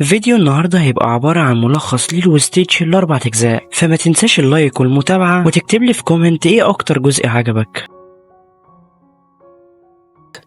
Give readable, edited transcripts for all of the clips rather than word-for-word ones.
فيديو النهاردة هيبقى عبارة عن ملخص ليلو وستيتش ل4 أجزاء، فما تنساش اللايك والمتابعة وتكتب لي في كومنت ايه أكتر جزء عجبك.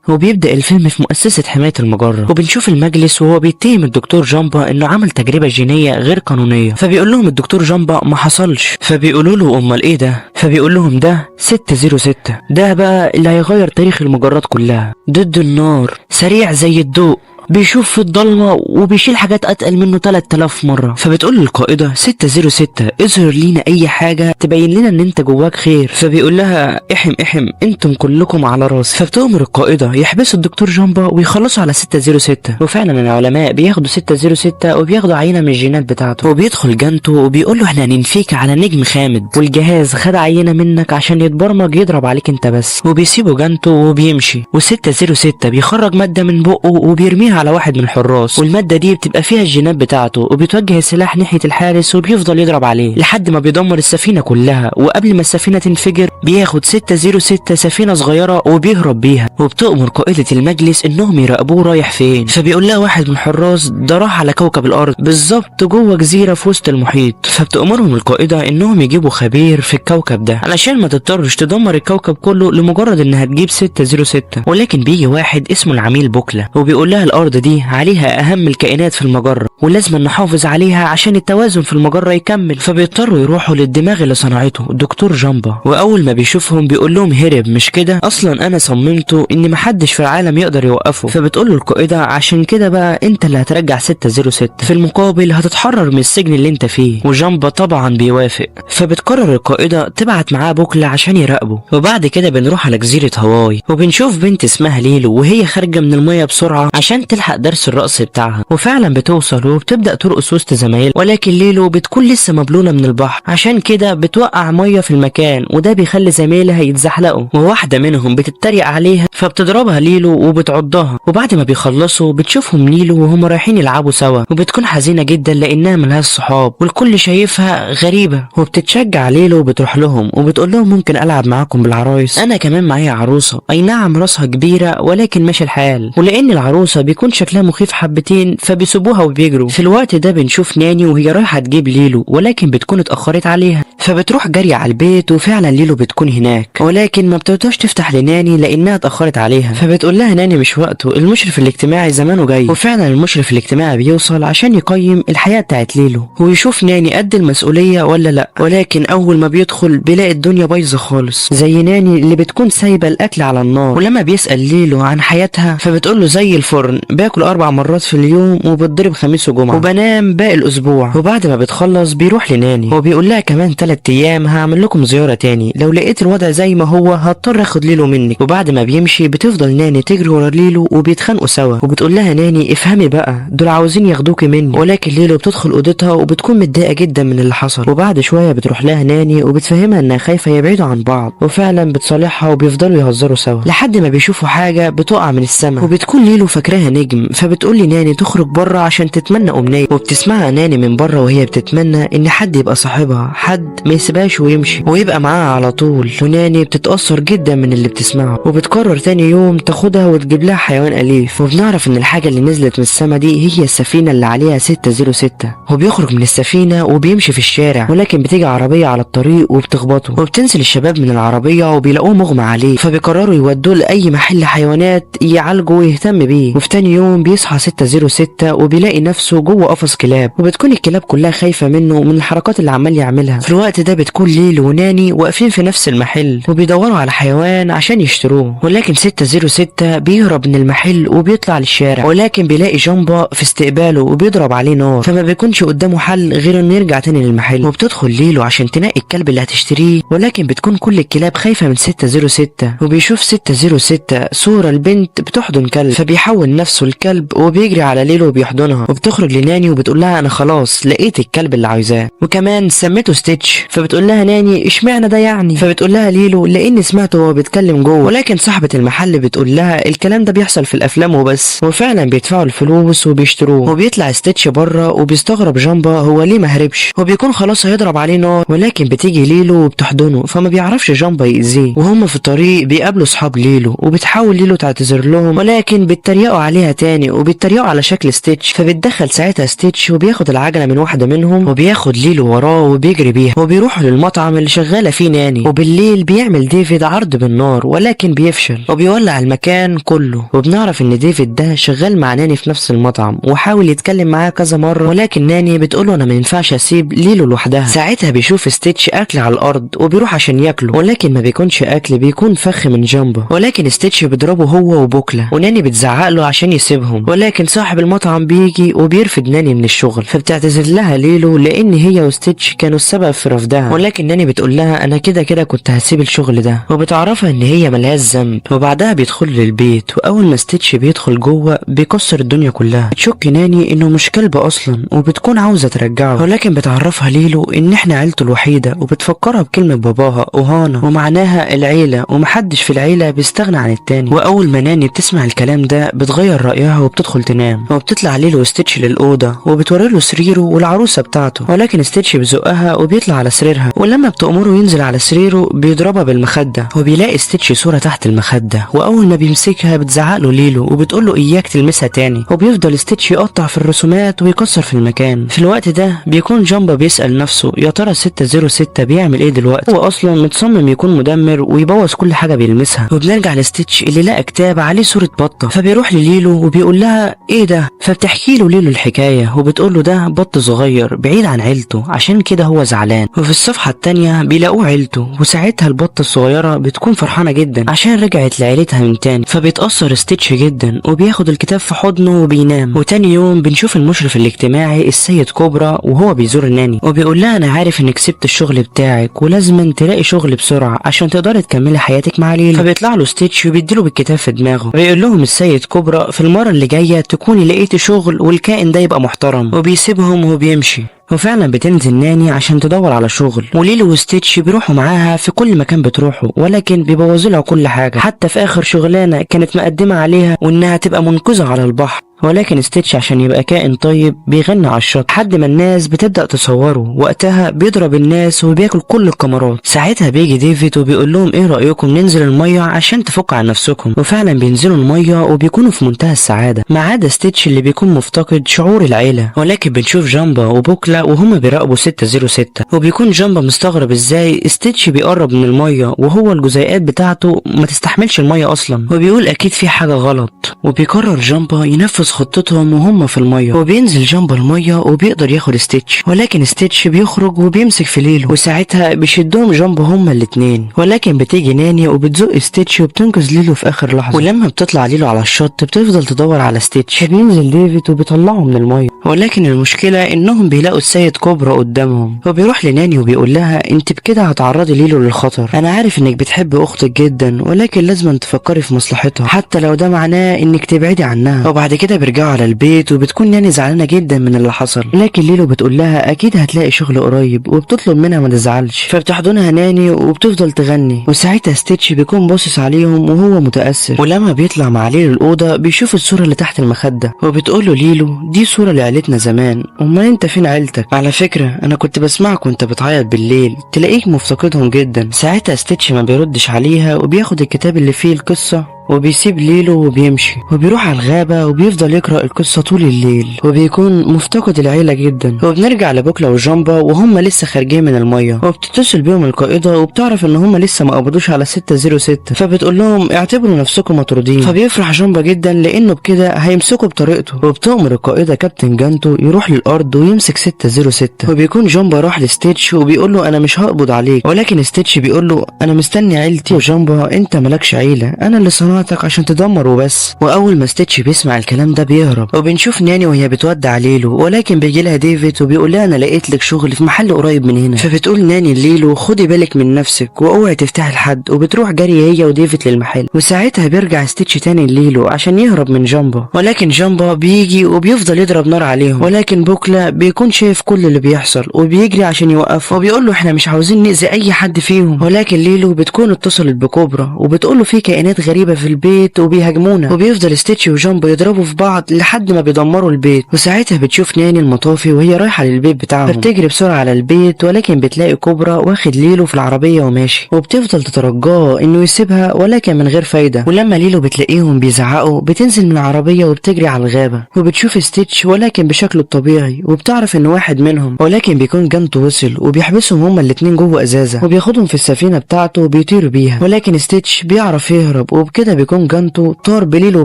وبيبدأ الفيلم في مؤسسة حماية المجرة، وبنشوف المجلس وهو بيتهم الدكتور جامبا انه عمل تجربة جينية غير قانونية. فبيقول لهم الدكتور جامبا ما حصلش، فبيقولوا له امال ايه ده؟ فبيقول لهم ده 606، ده بقى اللي هيغير تاريخ المجرات كلها. ضد النار، سريع زي الضوء، بيشوف في الضلمة وبيشيل حاجات أتقل منه 3000 مرة. فبتقول القائدة 606 اظهر لينا أي حاجة تبين لنا إن أنت جواك خير. فبيقول لها احم أنتم كلكم على راسي. فبتؤمر القائدة يحبسوا الدكتور جامبا ويخلصوا على 606. وفعلا العلماء بياخدوا 606 وبياخدوا عينة من الجينات بتاعته، وبيدخل جانتو وبيقول له احنا هننفيك على نجم خامد، والجهاز خد عينة منك عشان يتبرمج يضرب عليك أنت بس. وبيسيبوا جانتو وبيمشي، و606 بيخرج مادة من بقه وبيرميها على واحد من الحراس، والمادة دي بتبقى فيها الجينات بتاعته، وبيتوجه السلاح ناحية الحارس وبيفضل يضرب عليه لحد ما بيدمر السفينة كلها. وقبل ما السفينة تنفجر بياخد 606 سفينة صغيرة وبيهرب بيها. وبتؤمر قائدة المجلس انهم يراقبوه رايح فين. فبيقول لها واحد من الحراس ده راح على كوكب الارض بالظبط جوه جزيرة في وسط المحيط. فبتأمرهم القائدة انهم يجيبوا خبير في الكوكب ده علشان ما تضطرش تدمر الكوكب كله لمجرد انها تجيب 606. ولكن بيجي واحد اسمه العميل بوكلا وبيقول لها الارض دي عليها اهم الكائنات في المجرة ولازم نحافظ عليها عشان التوازن في المجرة يكمل. فبيضطروا يروحوا للدماغ اللي صنعته الدكتور جامبا. واول ما بيشوفهم بيقول لهم هرب مش كده، اصلا انا صممته ان محدش في العالم يقدر يوقفه. فبتقول له القائدة عشان كده بقى انت اللي هترجع 606، في المقابل هتتحرر من السجن اللي انت فيه. وجامبا طبعا بيوافق. فبتقرر القائدة تبعت معاه بوكلا عشان يراقبه. وبعد كده بنروح على جزيرة هاواي وبنشوف بنت اسمها ليلو وهي خارجة من المية بسرعة عشان تلحق درس الرقص بتاعها. وفعلا بتوصل وبتبدأ ترقص وسط زمايلها، ولكن ليلو بتكون لسه مبلولة من البحر، عشان كده بتوقع مية في المكان وده بيخلي زمايلها يتزحلقوا. وواحدة منهم بتتريق عليها فبتضربها ليلو وبتعضها. وبعد ما بيخلصوا بتشوفهم ليلو وهم رايحين يلعبوا سوا، وبتكون حزينة جدا لانها ملهاش صحاب والكل شايفها غريبة. وبتتشجع ليلو وبتروح لهم وبتقول لهم ممكن العب معاكم بالعرايس، انا كمان معايا عروسة اي نعم راسها كبيرة ولكن ماشي الحال. ولان العروسة بيكون شكلها مخيف حبتين فبيسيبوها وبيجروا. في الوقت ده بنشوف ناني وهي رايحة تجيب ليلو ولكن بتكون اتأخرت عليها، فبتروح جري على البيت وفعلا ليلو بتكون هناك ولكن ما بتقدرش تفتح لناني لانها اتأخرت عليها. فبتقول لها ناني مش وقته، المشرف الاجتماعي زمانه جاي. وفعلا المشرف الاجتماعي بيوصل عشان يقيم الحياة بتاعت ليلو ويشوف ناني قد المسؤولية ولا لا. ولكن اول ما بيدخل بيلاقي الدنيا بايظة خالص زي ناني اللي بتكون سايبة الاكل على النار. ولما بيسأل ليلو عن حياتها فبتقول له زي الفرن، باكل 4 مرات في اليوم وبتضرب خميس وجمعة وبنام باقي الاسبوع. وبعد ما بتخلص بيروح لناني وبيقول لها كمان 3 ايام هعمل لكم زيارة تاني، لو لقيت الوضع زي ما هو هضطر اخد ليلو منك. وبعد ما بيمشي بتفضل ناني تجري ورا ليلو وبيتخانقوا سوا. وبتقول لها ناني افهمي بقى دول عاوزين ياخدوكي مني. ولكن ليلو بتدخل اوضتها وبتكون متضايقة جدا من اللي حصل. وبعد شوية بتروح لها ناني وبتفهمها انها خايفة يبعدوا عن بعض، وفعلا بتصالحها وبيفضلوا يهزروا سوا لحد ما بيشوفوا حاجة بتقع من السماء. وبتكون ليلو فاكراها نجم، فبتقول لي ناني تخرج بره عشان تتمنى امنية. وبتسمعها ناني من بره وهي بتتمنى ان حد يبقى صاحبها، حد ما يسيبهاش ويمشي ويبقى معاها على طول. وناني بتتأثر جدا من اللي بتسمعه وبتقرر تاني يوم تاخدها وتجيب لها حيوان أليف. وبنعرف ان الحاجة اللي نزلت من السما دي هي السفينة اللي عليها 606. وبيخرج من السفينة وبيمشي في الشارع ولكن بتيجي عربية على الطريق وبتخبطه، وبتنزل الشباب من العربية وبيلاقوه مغمى عليه. فبيقرروا يودوه لأي محل حيوانات يعالجه ويهتم بيه. وفي تاني يوم بيصحى 606 وبيلاقي نفسه جوه قفص كلاب، وبتكون الكلاب كلها خايفة منه من الحركات اللي عمال يعملها. في الوقت ده بتكون ليلو وناني واقفين في نفس المحل وبيدوروا على حيوان عشان يشتروه. ولكن 606 بيهرب من المحل وبيطلع للشارع، ولكن بيلاقي جامبا في استقباله وبيضرب عليه نار. فما بيكونش قدامه حل غير انه يرجع تاني للمحل. وبتدخل ليلو عشان تنقي الكلب اللي هتشتريه، ولكن بتكون كل الكلاب خايفة من 606. وبيشوف 606 صورة البنت بتحضن كلب، فبيحول نفسه الكلب وبيجري على ليلو وبيحضنها. وبتخرج لناني وبتقول لها انا خلاص لقيت الكلب اللي عايزاه، وكمان سميته ستيتش ستيتش. فبتقول لها ناني اشمعنى ده يعني؟ فبتقول لها ليلو لاني سمعته وهو بيتكلم جوه، ولكن صاحبة المحل بتقول لها الكلام ده بيحصل في الافلام وبس، وفعلا بيدفعوا الفلوس وبيشتروه. وبيطلع ستيتش بره وبيستغرب جامبا هو ليه ما هربش، وبيكون خلاص هيضرب عليه نار، ولكن بتيجي ليلو وبتحضنه فما بيعرفش جامبا يأذيه. وهم في الطريق بيقابلوا صحاب ليلو وبتحاول ليلو تعتذر لهم، ولكن بيتريقوا عليها تاني وبيتريقوا على شكل ستيتش. فبتدخل ساعتها ستيتش وبياخد العجلة من واحدة منهم وبياخد ليلو وراه وبيجري بيها، وبيروحوا للمطعم اللي شغالة فيه ناني. وبالليل بيعمل ديفيد عرض بالنار ولكن بيفشل وبيولع المكان كله. وبنعرف ان ديفيد ده شغال مع ناني في نفس المطعم وحاول يتكلم معاها كذا مرة، ولكن ناني بتقوله انا ما ينفعش اسيب ليلو لوحدها. ساعتها بيشوف ستيتش اكل على الارض وبيروح عشان ياكله، ولكن ما بيكونش اكل، بيكون فخ من جامبا. ولكن ستيتش بيضربه هو وبوكلا، وناني بتزعق له عشان يسيبهم، ولكن صاحب المطعم بيجي وبيرفض ناني من الشغل. فبتعتذر لها ليلو لان هي وستيتش كانوا السبب في رفضها، ولكن ناني بتقول لها انا كده كده كنت هسيب الشغل ده، وبتعرفها ان هي ملهاش ذنب. وبعدها بيدخل للبيت، واول ما ستيتش بيدخل جوه بيكسر الدنيا كلها. بتشك ناني انه مش كلب اصلا وبتكون عاوزه ترجعه، ولكن بتعرفها ليلو ان احنا عيلته الوحيده، وبتفكرها بكلمه باباها اوهانا ومعناها العيله، ومحدش في العيله بيستغنى عن التاني. واول ما ناني بتسمع الكلام ده بتغير رايها وبتدخل تنام، وبتطلع ليلو وستيتش للاوضه وبتوري له سريره والعروسه بتاعته، ولكن ستيتش بيزقها وبيطلع على سريرها، ولما بتأمره ينزل على سريره بيضربها بالمخده، وبيلاقي ستيتش صوره تحت المخده، واول ما بيمسكها بتزعق له ليلو وبتقول له اياك تلمسها تاني، وبيفضل ستيتش يقطع في الرسومات ويكسر في المكان. في الوقت ده بيكون جامبا بيسأل نفسه يا ترى 606 بيعمل ايه دلوقتي؟ هو اصلا متصمم يكون مدمر ويبوظ كل حاجه بيلمسها. وبنرجع لستيتش اللي لقى كتاب عليه صوره بطه، فبيروح لليلو وبيقول لها ايه ده؟ فبتحكي له ليلو الحكايه وبتقول له ده بط صغير بعيد عن عيلته عشان كده هو زعلان. وفي الصفحه التانيه بيلاقوه عيلته، وساعتها البطه الصغيره بتكون فرحانه جدا عشان رجعت لعيلتها من تاني. فبيتأثر ستيتش جدا وبياخد الكتاب في حضنه وبينام. وتاني يوم بنشوف المشرف الاجتماعي السيد كوبرا وهو بيزور ناني، وبيقول لها انا عارف انك سبت الشغل بتاعك ولازم تلاقي شغل بسرعه عشان تقدري تكملي حياتك مع ليلو. فبيطلع له ستيتش وبيديله بالكتاب في دماغه، بيقول لهم السيد كوبرا في المره اللي جايه تكوني لقيتي شغل والكائن ده يبقى محترم، وبيسيبهم وبيمشي. وفعلا بتنزل ناني عشان تدور على شغل، وليلو وستيتش بيروحوا معاها في كل مكان بتروحوا، ولكن بيبوظوا لها كل حاجه، حتى في اخر شغلانه كانت مقدمه عليها وانها تبقى منقذه على البحر. ولكن ستيتش عشان يبقى كائن طيب بيغني على الشط لحد ما الناس بتبدأ تصوره، وقتها بيضرب الناس وبياكل كل الكاميرات. ساعتها بيجي ديفيد وبيقول لهم ايه رأيكم ننزل المية عشان تفك عن نفسكم، وفعلا بينزلوا المية وبيكونوا في منتهى السعادة ما عدا ستيتش اللي بيكون مفتقد شعور العيلة. ولكن بنشوف جامبا وبوكلا وهما بيراقبوا 606، وبيكون جامبا مستغرب ازاي ستيتش بيقرب من المية وهو الجزيئات بتاعته ما تستحملش المية اصلا، وبيقول اكيد في حاجة غلط. وبيقرر جامبا ينفذ خطتهم وهم في المية، وبينزل جامبا المية وبيقدر ياخد ستيتش، ولكن ستيتش بيخرج وبيمسك في ليلو، وساعتها بيشدهم جامبا هما الاتنين. ولكن بتيجي ناني وبتزق ستيتش وبتنقذ ليلو في اخر لحظة. ولما بتطلع ليلو على الشط بتفضل تدور على ستيتش، بينزل ديفيد وبيطلعه من المية، ولكن المشكلة انهم بيلاقوا السيد كوبرا قدامهم. وبيروح لناني وبيقول لها انت بكده هتعرضي ليلو للخطر، انا عارف انك بتحب اختك جدا ولكن لازم تفكري في مصلحتها حتى لو ده معناه انك تبعدي عنها. وبعد كده بيرجعوا على البيت وبتكون ناني زعلانه جدا من اللي حصل، لكن ليلو بتقول لها اكيد هتلاقي شغل قريب وبتطلب منها ما تزعلش. فبتحضنها ناني وبتفضل تغني، وساعتها ستيتش بيكون باصص عليهم وهو متأثر. ولما بيطلع مع ليلو الأوضة بيشوف الصورة اللي تحت المخدة، وبتقول له ليلو دي صورة لعيلتنا زمان، امال انت فين عيلتك؟ على فكرة انا كنت بسمعك وانت بتعيط بالليل، تلاقيك مفتقدهم جدا. ساعتها ستيتش ما بيردش عليها وبياخد الكتاب اللي فيه القصة وبيسيب ليلو وبيمشي، وبيروح على الغابة وبيفضل يقرأ القصة طول الليل، وبيكون مفتقد العيلة جدا. وبنرجع لبوكلا وجامبا وهم لسه خارجين من المية، وبتتصل بيهم القائدة وبتعرف ان هم لسه ما قبضوش على 606، فبتقول لهم اعتبروا نفسكم مطرودين. فبيفرح جامبا جدا لانه بكده هيمسكوا بطريقته، وبتأمر القائدة كابتن جانتو يروح للأرض ويمسك 606. وبيكون جامبا راح لستيتش وبيقول له انا مش هقبض عليك، ولكن ستيتش بيقول له انا مستني عيلتي. وجامبا انت مالكش عيلة، انا اللي صنعت قناعتك عشان تدمر وبس. واول ما ستيتش بيسمع الكلام ده بيهرب، وبنشوف ناني وهي بتودع ليلو، ولكن بيجي لها ديفيد وبيقول لها انا لقيت لك شغل في محل قريب من هنا. فبتقول ناني ليلو خدي بالك من نفسك واوعي تفتحي لحد، وبتروح جري هي وديفيد للمحل. وساعتها بيرجع ستيتش تاني ليلو عشان يهرب من جامبا، ولكن جامبا بيجي وبيفضل يضرب نار عليهم، ولكن بوكلا بيكون شايف كل اللي بيحصل وبيجري عشان يوقفه، وبيقول له احنا مش عاوزين نأذي اي حد فيهم. ولكن ليلو بتكون اتصلت بكوبرا وبتقول له في كائنات غريبه في البيت وبيهاجمونا، وبيفضل ستيتش وجامبا يضربوا في بعض لحد ما بيدمروا البيت. وساعتها بتشوف ناني المطافي وهي رايحه للبيت بتاعهم، فبتجري بسرعه على البيت، ولكن بتلاقي كوبرا واخد ليلو في العربيه وماشي، وبتفضل تترجاه انه يسيبها ولكن من غير فايده. ولما ليلو بتلاقيهم بيزعقوا بتنزل من العربيه وبتجري على الغابه، وبتشوف ستيتش ولكن بشكله الطبيعي، وبتعرف ان واحد منهم ولكن بيكون جانتو وصل وبيحبسهم هما الاتنين جوه ازازه، وبياخدهم في السفينه بتاعته وبيطيروا بيها. ولكن ستيتش بيعرف يهرب، وبكده بيكون جانتو طار بليلو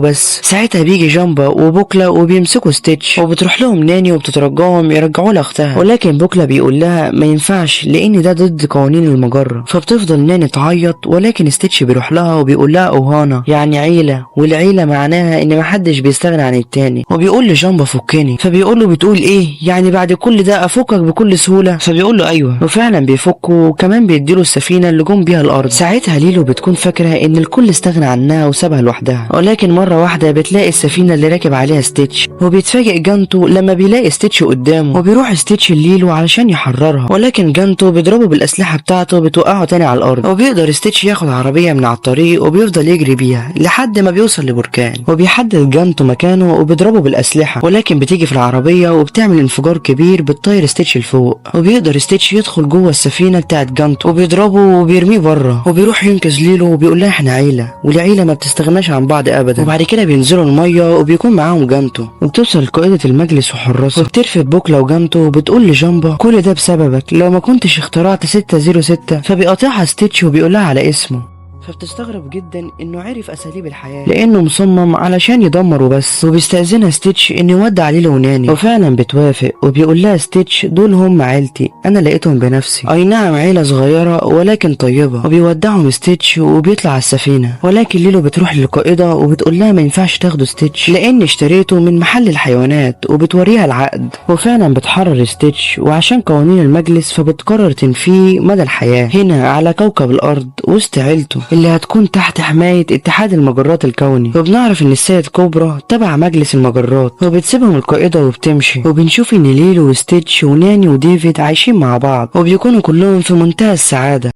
بس. ساعتها بيجي جامبا وبوكلا وبيمسكوا ستيتش، وبتروح لهم ناني وبتترجاهم يرجعوا لها اختها، ولكن بوكلا بيقول لها ما ينفعش لان ده ضد قوانين المجره. فبتفضل ناني تعيط، ولكن ستيتش بيروح لها وبيقول لها اوهانا يعني عيله، والعيله معناها ان محدش بيستغنى عن التاني. وبيقول لجامبا فكني، فبيقول له بتقول ايه يعني بعد كل ده افكك بكل سهوله؟ فبيقول له ايوه، وفعلا بيفكه، وكمان بيديله السفينه اللي جم بيها الارض. ساعتها ليلو بتكون فاكره ان الكل استغنى عنها وسابها لوحدها، ولكن مره واحده بتلاقي السفينه اللي راكب عليها ستيتش، وبيتفاجئ جانتو لما بيلاقي ستيتش قدامه، وبيروح ستيتش ليلو علشان يحررها، ولكن جانتو بيضربه بالاسلحه بتاعته بتوقعه تاني على الارض. وبيقدر ستيتش ياخد عربيه من على الطريق وبيفضل يجري بيها لحد ما بيوصل لبركان، وبيحدد جانتو مكانه وبيضربه بالاسلحه، ولكن بتيجي في العربيه وبتعمل انفجار كبير بتطير ستيتش لفوق، وبيقدر ستيتش يدخل جوه السفينه بتاعت جانتو وبيضربه وبيرميه بره، وبيروح ينقذ ليلو وبيقول لها احنا عيله، والعيله ما بتستغناش عن بعض ابدا. وبعد كده بينزلوا الميه وبيكون معاهم جانتو، وبتوصل قائده المجلس وحراسه وبترفد بوكلا وجانتو وبتقول لجامبا كل ده بسببك، لو ما كنتش اخترعت 606. فبيقاطعها ستيتش وبيقول لها على اسمه، فبتستغرب جدا انه عرف اساليب الحياه لانه مصمم علشان يدمر وبس. وبيستاذنها ستيتش انه يودع ليلو وناني، وفعلا بتوافق، وبيقول لها ستيتش دول هم عيلتي، انا لقيتهم بنفسي، اي نعم عيله صغيره ولكن طيبه. وبيودعهم ستيتش وبيطلع على السفينه، ولكن ليلو بتروح للقائده وبتقول لها ما ينفعش تاخدوا ستيتش لان اشتريته من محل الحيوانات، وبتوريها العقد، وفعلا بتحرر ستيتش، وعشان قوانين المجلس فبتقرر تنفيه مدى الحياه هنا على كوكب الارض وسط عيلته اللي هتكون تحت حماية اتحاد المجرات الكوني. وبنعرف ان السيد كوبرا تبع مجلس المجرات، وبتسيبهم القائدة وبتمشي، وبنشوف ان ليلو وستيتش وناني وديفيد عايشين مع بعض وبيكونوا كلهم في منتهى السعادة.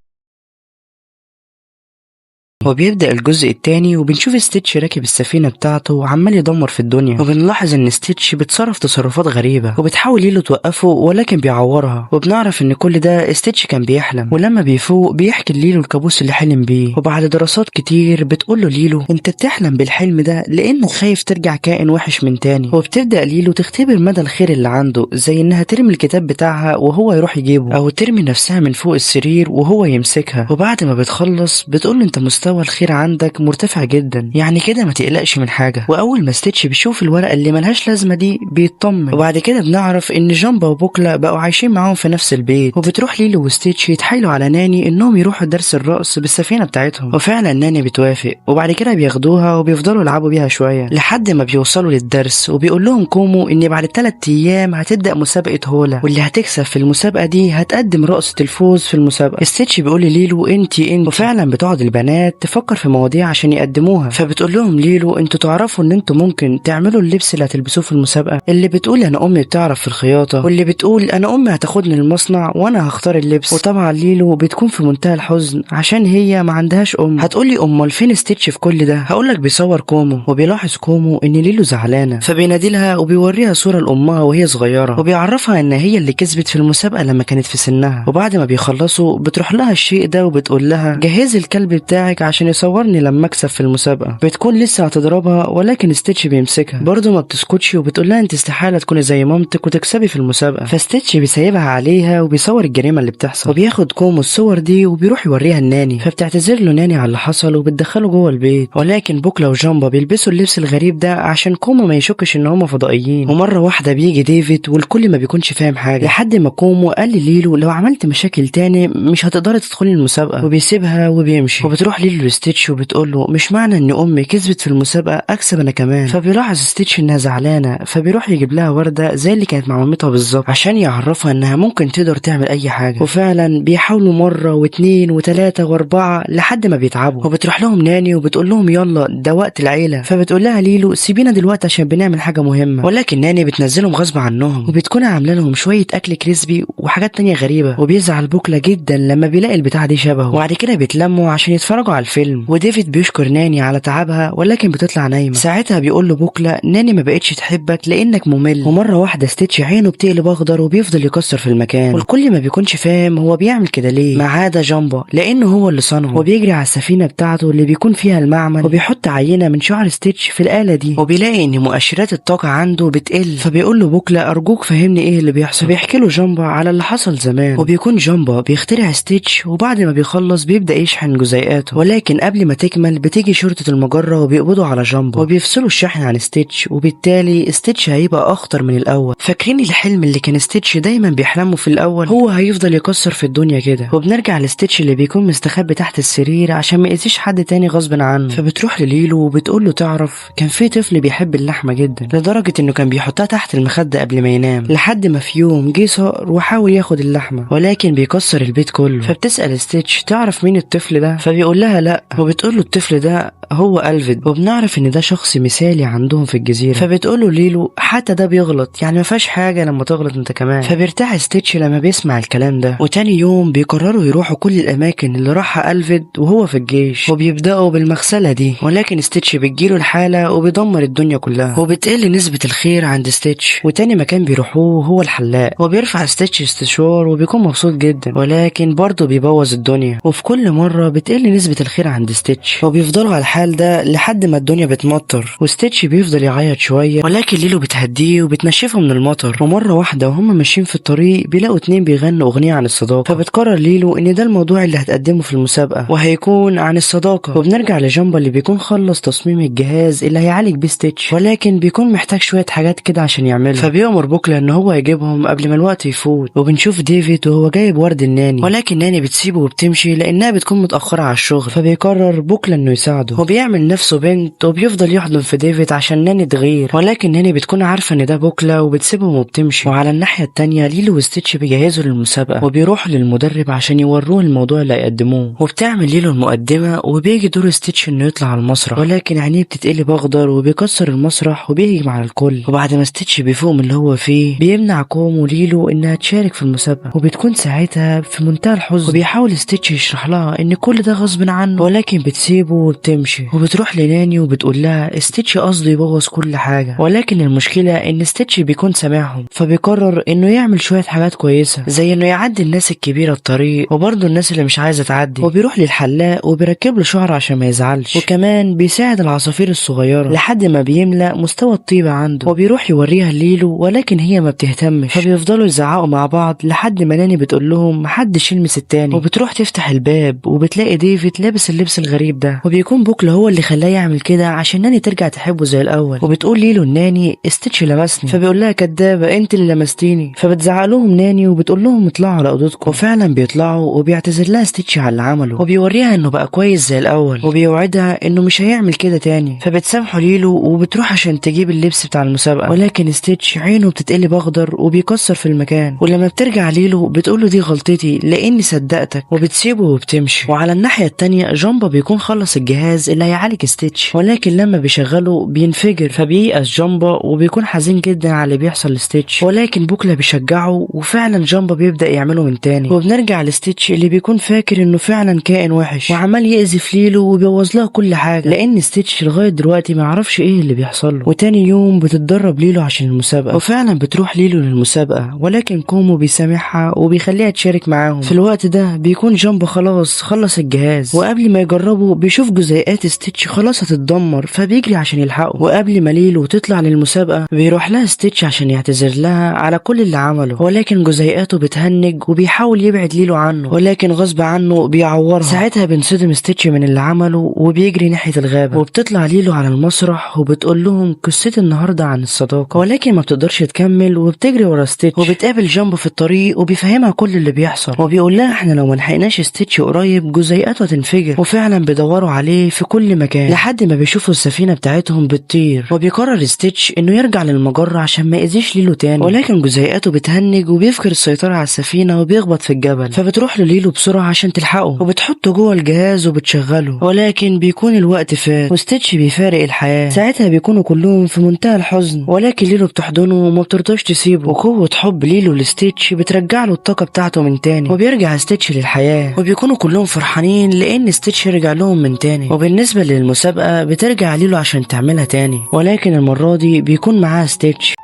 وبيبدأ الجزء التاني وبنشوف ستيتش راكب السفينة بتاعته وعمال يدمر في الدنيا، وبنلاحظ ان ستيتش بتصرف تصرفات غريبة وبتحاول ليلو توقفه ولكن بيعورها. وبنعرف ان كل ده ستيتش كان بيحلم، ولما بيفوق بيحكي ليلو الكابوس اللي حلم بيه. وبعد دراسات كتير بتقول له ليلو انت بتحلم بالحلم ده لانك خايف ترجع كائن وحش من تاني. وبتبدأ ليلو تختبر مدى الخير اللي عنده، زي انها ترمي الكتاب بتاعها وهو يروح يجيبه، او ترمي نفسها من فوق السرير وهو يمسكها. وبعد ما بتخلص بتقول له انت مستوى الخير عندك مرتفع جدا، يعني كده ما تقلقش من حاجه. واول ما ستيتش بيشوف الورقه اللي ملهاش لازمه دي بيطمن. وبعد كده بنعرف ان جامبا وبوكلا بقوا عايشين معاهم في نفس البيت، وبتروح ليلو وستيتش يتحايلوا على ناني انهم يروحوا درس الرقص بالسفينه بتاعتهم، وفعلا ناني بتوافق. وبعد كده بياخدوها وبيفضلوا يلعبوا بيها شويه لحد ما بيوصلوا للدرس، وبيقول لهم كومو ان بعد 3 ايام هتبدا مسابقه هولا، واللي هتكسب في المسابقه دي هتقدم رقصه الفوز في المسابقه. ستيتش بيقول لليلو انتي، وفعلا بتقعد البنات تفكر في مواضيع عشان يقدموها. فبتقول لهم ليلو انتوا تعرفوا ان انتوا ممكن تعملوا اللبس اللي هتلبسوه في المسابقه، اللي بتقول انا امي بتعرف في الخياطه، واللي بتقول انا امي هتاخدني المصنع وانا هختار اللبس. وطبعا ليلو بتكون في منتهى الحزن عشان هي ما عندهاش ام. هتقولي امال فين ستيتش في كل ده؟ هقولك بيصور كومو، وبيلاحظ كومو ان ليلو زعلانه، فبينادي لها وبيوريها صوره لامها وهي صغيره، وبيعرفها ان هي اللي كسبت في المسابقه لما كانت في سنها. وبعد ما بيخلصوا بتروح لها الشيء ده وبتقول لها جهزي الكلب بتاعك عشان يصورني لما اكسب في المسابقه. بتكون لسه هتضربها ولكن ستيتش بيمسكها برضه ما بتسكتش، وبتقول لها انت استحاله تكوني زي مامتك وتكسبي في المسابقه. فستيتش بيسيبها عليها وبيصور الجريمه اللي بتحصل، وبياخد كومو الصور دي وبيروح يوريها لناني، فبتعتذر له ناني على اللي حصل وبتدخله جوه البيت. ولكن بوكلا وجامبا بيلبسوا اللبس الغريب ده عشان كومو ما يشكش ان هم فضائيين. ومره واحده بيجي ديفيد والكل ما بيكونش فاهم حاجه، لحد ما كومو قال لليلو لو عملت مشاكل تاني مش هتقدري تدخلي المسابقه، وبيسيبها وبيمشي. وبتروح ليلو له ستيتش وبتقول له مش معنى ان امي كسبت في المسابقه اكسب انا كمان. فبيلاحظ ستيتش انها زعلانه، فبيروح يجيب لها ورده زي اللي كانت مع مامتها بالظبط عشان يعرفها انها ممكن تقدر تعمل اي حاجه. وفعلا بيحاولوا مره واثنين وثلاثه واربعه لحد ما بيتعبوا. وبتروح لهم ناني وبتقول لهم يلا ده وقت العيله. فبتقول لها ليلو سيبينا دلوقتي عشان بنعمل حاجه مهمه، ولكن ناني بتنزلهم غصب عنهم وبتكون عامله لهم شويه اكل كريسبي وحاجات تانية غريبه. وبيزعل بوكلا جدا لما بيلاقي البتاع دي شبهه. وبعد كده بيتلموا عشان يتفرجوا على الفيلم، وديفيد بيشكر ناني على تعبها ولكن بتطلع نايمه. ساعتها بيقول له بوكلا ناني ما بقتش تحبك لانك ممل. ومره واحده ستيتش عينه بتقلب اخضر وبيفضل يكسر في المكان، والكل ما بيكونش فاهم هو بيعمل كده ليه، ما عدا جامبا لانه هو اللي صنعه. وبيجري على السفينه بتاعته اللي بيكون فيها المعمل وبيحط عينه من شعر ستيتش في الاله دي، وبيلاقي ان مؤشرات الطاقه عنده بتقل. فبيقول له بوكلا ارجوك فهمني ايه اللي بيحصل. بيحكي له جامبا على اللي حصل زمان، وبيكون جامبا بيخترع ستيتش، وبعد ما بيخلص بيبدا يشحن جزيئاته. ولكن قبل ما تكمل بتيجي شرطه المجره وبيقبضوا على جامبا وبيفصلوا الشحن عن ستيتش، وبالتالي ستيتش هيبقى اخطر من الاول. فاكرين الحلم اللي كان ستيتش دايما بيحلمه في الاول؟ هو هيفضل يكسر في الدنيا كده. وبنرجع لستيتش اللي بيكون مستخبي تحت السرير عشان ما يأذيش حد تاني غصب عنه. فبتروح لليلو وبتقول له تعرف كان في طفل بيحب اللحمه جدا لدرجه انه كان بيحطها تحت المخده قبل ما ينام، لحد ما في يوم جه صقر وحاول ياخد اللحمه ولكن بيكسر البيت كله. فبتسأل ستيتش تعرف مين الطفل ده؟ فبيقول لها لا، وبتقول له الطفل ده هو ألفيد، وبنعرف ان ده شخص مثالي عندهم في الجزيره. فبتقول له ليلو حتى ده بيغلط، يعني ما فيهاش حاجه لما تغلط انت كمان. فبيرتاح ستيتش لما بيسمع الكلام ده. وتاني يوم بيقرروا يروحوا كل الاماكن اللي راحها ألفيد وهو في الجيش، وبيبداوا بالمغسله دي. ولكن ستيتش بتجيله الحاله وبيدمر الدنيا كلها، وبتقل نسبه الخير عند ستيتش. وتاني مكان بيروحوه هو الحلاق، وبيرفع ستيتش استشوار وبيكون مبسوط جدا، ولكن برضه بيبوظ الدنيا. وفي كل مره بتقل نسبه الخير عند ستيتش، وبيفضلوا على الحال ده لحد ما الدنيا بتمطر. وستيتش بيفضل يعيط شويه، ولكن ليلو بتهديه وبتنشفه من المطر. ومره واحده وهم ماشيين في الطريق بيلاقوا اتنين بيغنوا اغنيه عن الصداقه. فبتقرر ليلو ان ده الموضوع اللي هتقدمه في المسابقه، وهيكون عن الصداقه. وبنرجع لجامبا اللي بيكون خلص تصميم الجهاز اللي هيعالج بيه ستيتش، ولكن بيكون محتاج شويه حاجات كده عشان يعملها. فبيأمر بوكلا ان هو يجيبهم قبل ما الوقت يفوت. وبنشوف ديفيد وهو جايب ورد الناني، ولكن ناني بتسيبه وبتمشي لانها بتكون متاخره على الشغل. فبيقرر بوكلا انه يساعده، وبيعمل نفسه بنت وبيفضل يحضن في ديفيد عشان ناني تغير. ولكن ناني بتكون عارفه ان ده بوكلا وبتسيبهم وبتمشي. وعلى الناحيه التانيه ليلو وستيتش بيجهزوا للمسابقه، وبيروحوا للمدرب عشان يوروه الموضوع اللي هيقدموه. وبتعمل ليلو المقدمه، وبيجي دور ستيتش انه يطلع على المسرح، ولكن عينيه بتتقلب اخضر وبيكسر المسرح وبيهجم على الكل. وبعد ما ستيتش بيفوق من اللي هو فيه بيمنع كوم وليلو انها تشارك في المسابقه. وبتكون ساعتها في منتهى الحزن، وبيحاول ستيتش يشرح لها ان كل ده غصب عنه، ولكن بتسيبه وبتمشي. وبتروح لناني وبتقول لها ستيتش قصده يبوظ كل حاجه، ولكن المشكله ان ستيتش بيكون سامعهم. فبيقرر انه يعمل شويه حاجات كويسه زي انه يعدي الناس الكبيره الطريق، وبرضه الناس اللي مش عايزه تعدي. وبيروح للحلاق وبيركب له شعر عشان ما يزعلش، وكمان بيساعد العصافير الصغيره لحد ما بيملى مستوى الطيبه عنده. وبيروح يوريها ليلو ولكن هي ما بتهتمش. فبيفضلوا يزعقوا مع بعض لحد ما ناني بتقول لهم محدش يلمس التاني. وبتروح تفتح الباب وبتلاقي ديفيد لابس اللبس الغريب ده، وبيكون بوكلا هو اللي خلاه يعمل كده عشان ناني ترجع تحبه زي الاول. وبتقول ليلو الناني ستيتش لمسني، فبيقول لها كدابه انت اللي لمستيني. فبتزعق لهم ناني وبتقول لهم اطلعوا على اوضتكم. وفعلا بيطلعوا وبيعتذر لها ستيتش على اللي عمله، وبيوريها انه بقى كويس زي الاول، وبيوعدها انه مش هيعمل كده تاني. فبتسامحه ليلو وبتروح عشان تجيب اللبس بتاع المسابقه، ولكن ستيتش عينه بتتقلب اخضر وبيكسر في المكان. ولما بترجع ليلو بتقوله دي غلطتي لاني صدقتك، وبتسيبه وبتمشي. وعلى الناحيه التانيه جامبا بيكون خلص الجهاز اللي هيعالج ستيتش، ولكن لما بيشغله بينفجر. فبييأس جامبا وبيكون حزين جدا على اللي بيحصل لستيتش، ولكن بوكلا بيشجعه وفعلا جامبا بيبدأ يعمله من تاني. وبنرجع لستيتش اللي بيكون فاكر انه فعلا كائن وحش وعمال يأذي في ليلو وبيبوظ لها كل حاجه، لان ستيتش لغايه دلوقتي ما يعرفش ايه اللي بيحصل له. وتاني يوم بتتدرب ليلو عشان المسابقه، وفعلا بتروح ليلو للمسابقه، ولكن كومو بيسامحها وبيخليها تشارك معاهم. في الوقت ده بيكون جامبا خلاص خلص الجهاز، وقبل ما يجربه بيشوف جزيئات ستيتش خلاص هتتدمر، فبيجري عشان يلحقه. وقبل ما ليلو تطلع للمسابقه بيروح لها ستيتش عشان يعتذر لها على كل اللي عمله، ولكن جزيئاته بتهنج وبيحاول يبعد ليلو عنه، ولكن غصب عنه بيعورها. ساعتها بينصدم ستيتش من اللي عمله وبيجري ناحيه الغابه. وبتطلع ليلو على المسرح وبتقول لهم قصتي النهارده عن الصداقه، ولكن ما بتقدرش تكمل وبتجري ورا ستيتش. وبتقابل جامبو في الطريق وبيفهمها كل اللي بيحصل، وبيقول لها احنا لو ما لحقناش ستيتش قريب جزيئاته هتنفجر. تايجر، وفعلا بيدوروا عليه في كل مكان لحد ما بيشوفوا السفينة بتاعتهم بتطير. وبيقرر ستيتش انه يرجع للمجرة عشان ما يأذيش ليلو تاني، ولكن جزيئاته بتهنج وبيفقد السيطرة على السفينة وبيخبط في الجبل. فبتروح له ليلو بسرعة عشان تلحقه وبتحطه جوه الجهاز وبتشغله، ولكن بيكون الوقت فات وستيتش بيفارق الحياة. ساعتها بيكونوا كلهم في منتهى الحزن، ولكن ليلو بتحضنه وما بترضاش تسيبه، وقوة حب ليلو لستيتش بترجع له الطاقة بتاعته من تاني، وبيرجع ستيتش للحياة. وبيكونوا كلهم فرحانين لان ستيتش رجع لهم من تاني. وبالنسبة للمسابقة بترجع ليلو عشان تعملها تاني، ولكن المرة دي بيكون معاها ستيتش.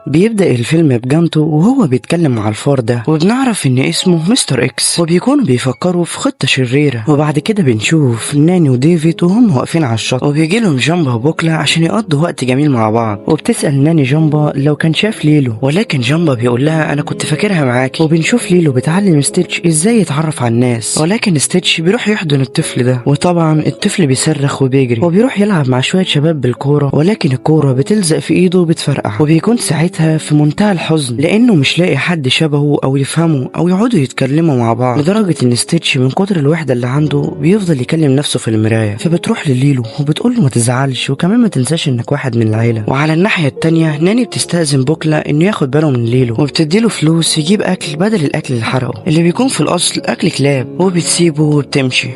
بيبدأ الفيلم بجانتو وهو بيتكلم مع الفار ده، وبنعرف ان اسمه مستر اكس، وبيكونوا بيفكروا في خطة شريرة. وبعد كده بنشوف ناني وديفيد وهم واقفين على الشط، وبيجي لهم جامبا وبوكلا عشان يقضوا وقت جميل مع بعض. وبتسأل ناني جامبا لو كان شاف ليلو، ولكن جامبا بيقول لها انا كنت فاكرها معاكي. وبنشوف ليلو بتعلم ستيتش ازاي يتعرف على الناس، ولكن ستيتش بيروح يحضن الطفل ده، وطبعا الطفل بيصرخ وبيجري، وبيروح يلعب مع شوية شباب بالكورة، ولكن الكورة بتلزق في ايده وبتفرقع. وبيكون ساعتها في منتهى الحزن لانه مش لاقي حد شبهه او يفهمه او يقعدوا يتكلموا مع بعض، لدرجه ان ستيتش من كتر الوحده اللي عنده بيفضل يكلم نفسه في المرايه. فبتروح لليلو وبتقول له ما تزعلش، وكمان ما تنساش انك واحد من العيله. وعلى الناحيه التانيه ناني بتستأذن بوكلا انه ياخد باله من ليلو، وبتديله فلوس يجيب اكل بدل الاكل اللي حرقه اللي بيكون في الاصل اكل كلاب، وبتسيبه وبتمشي.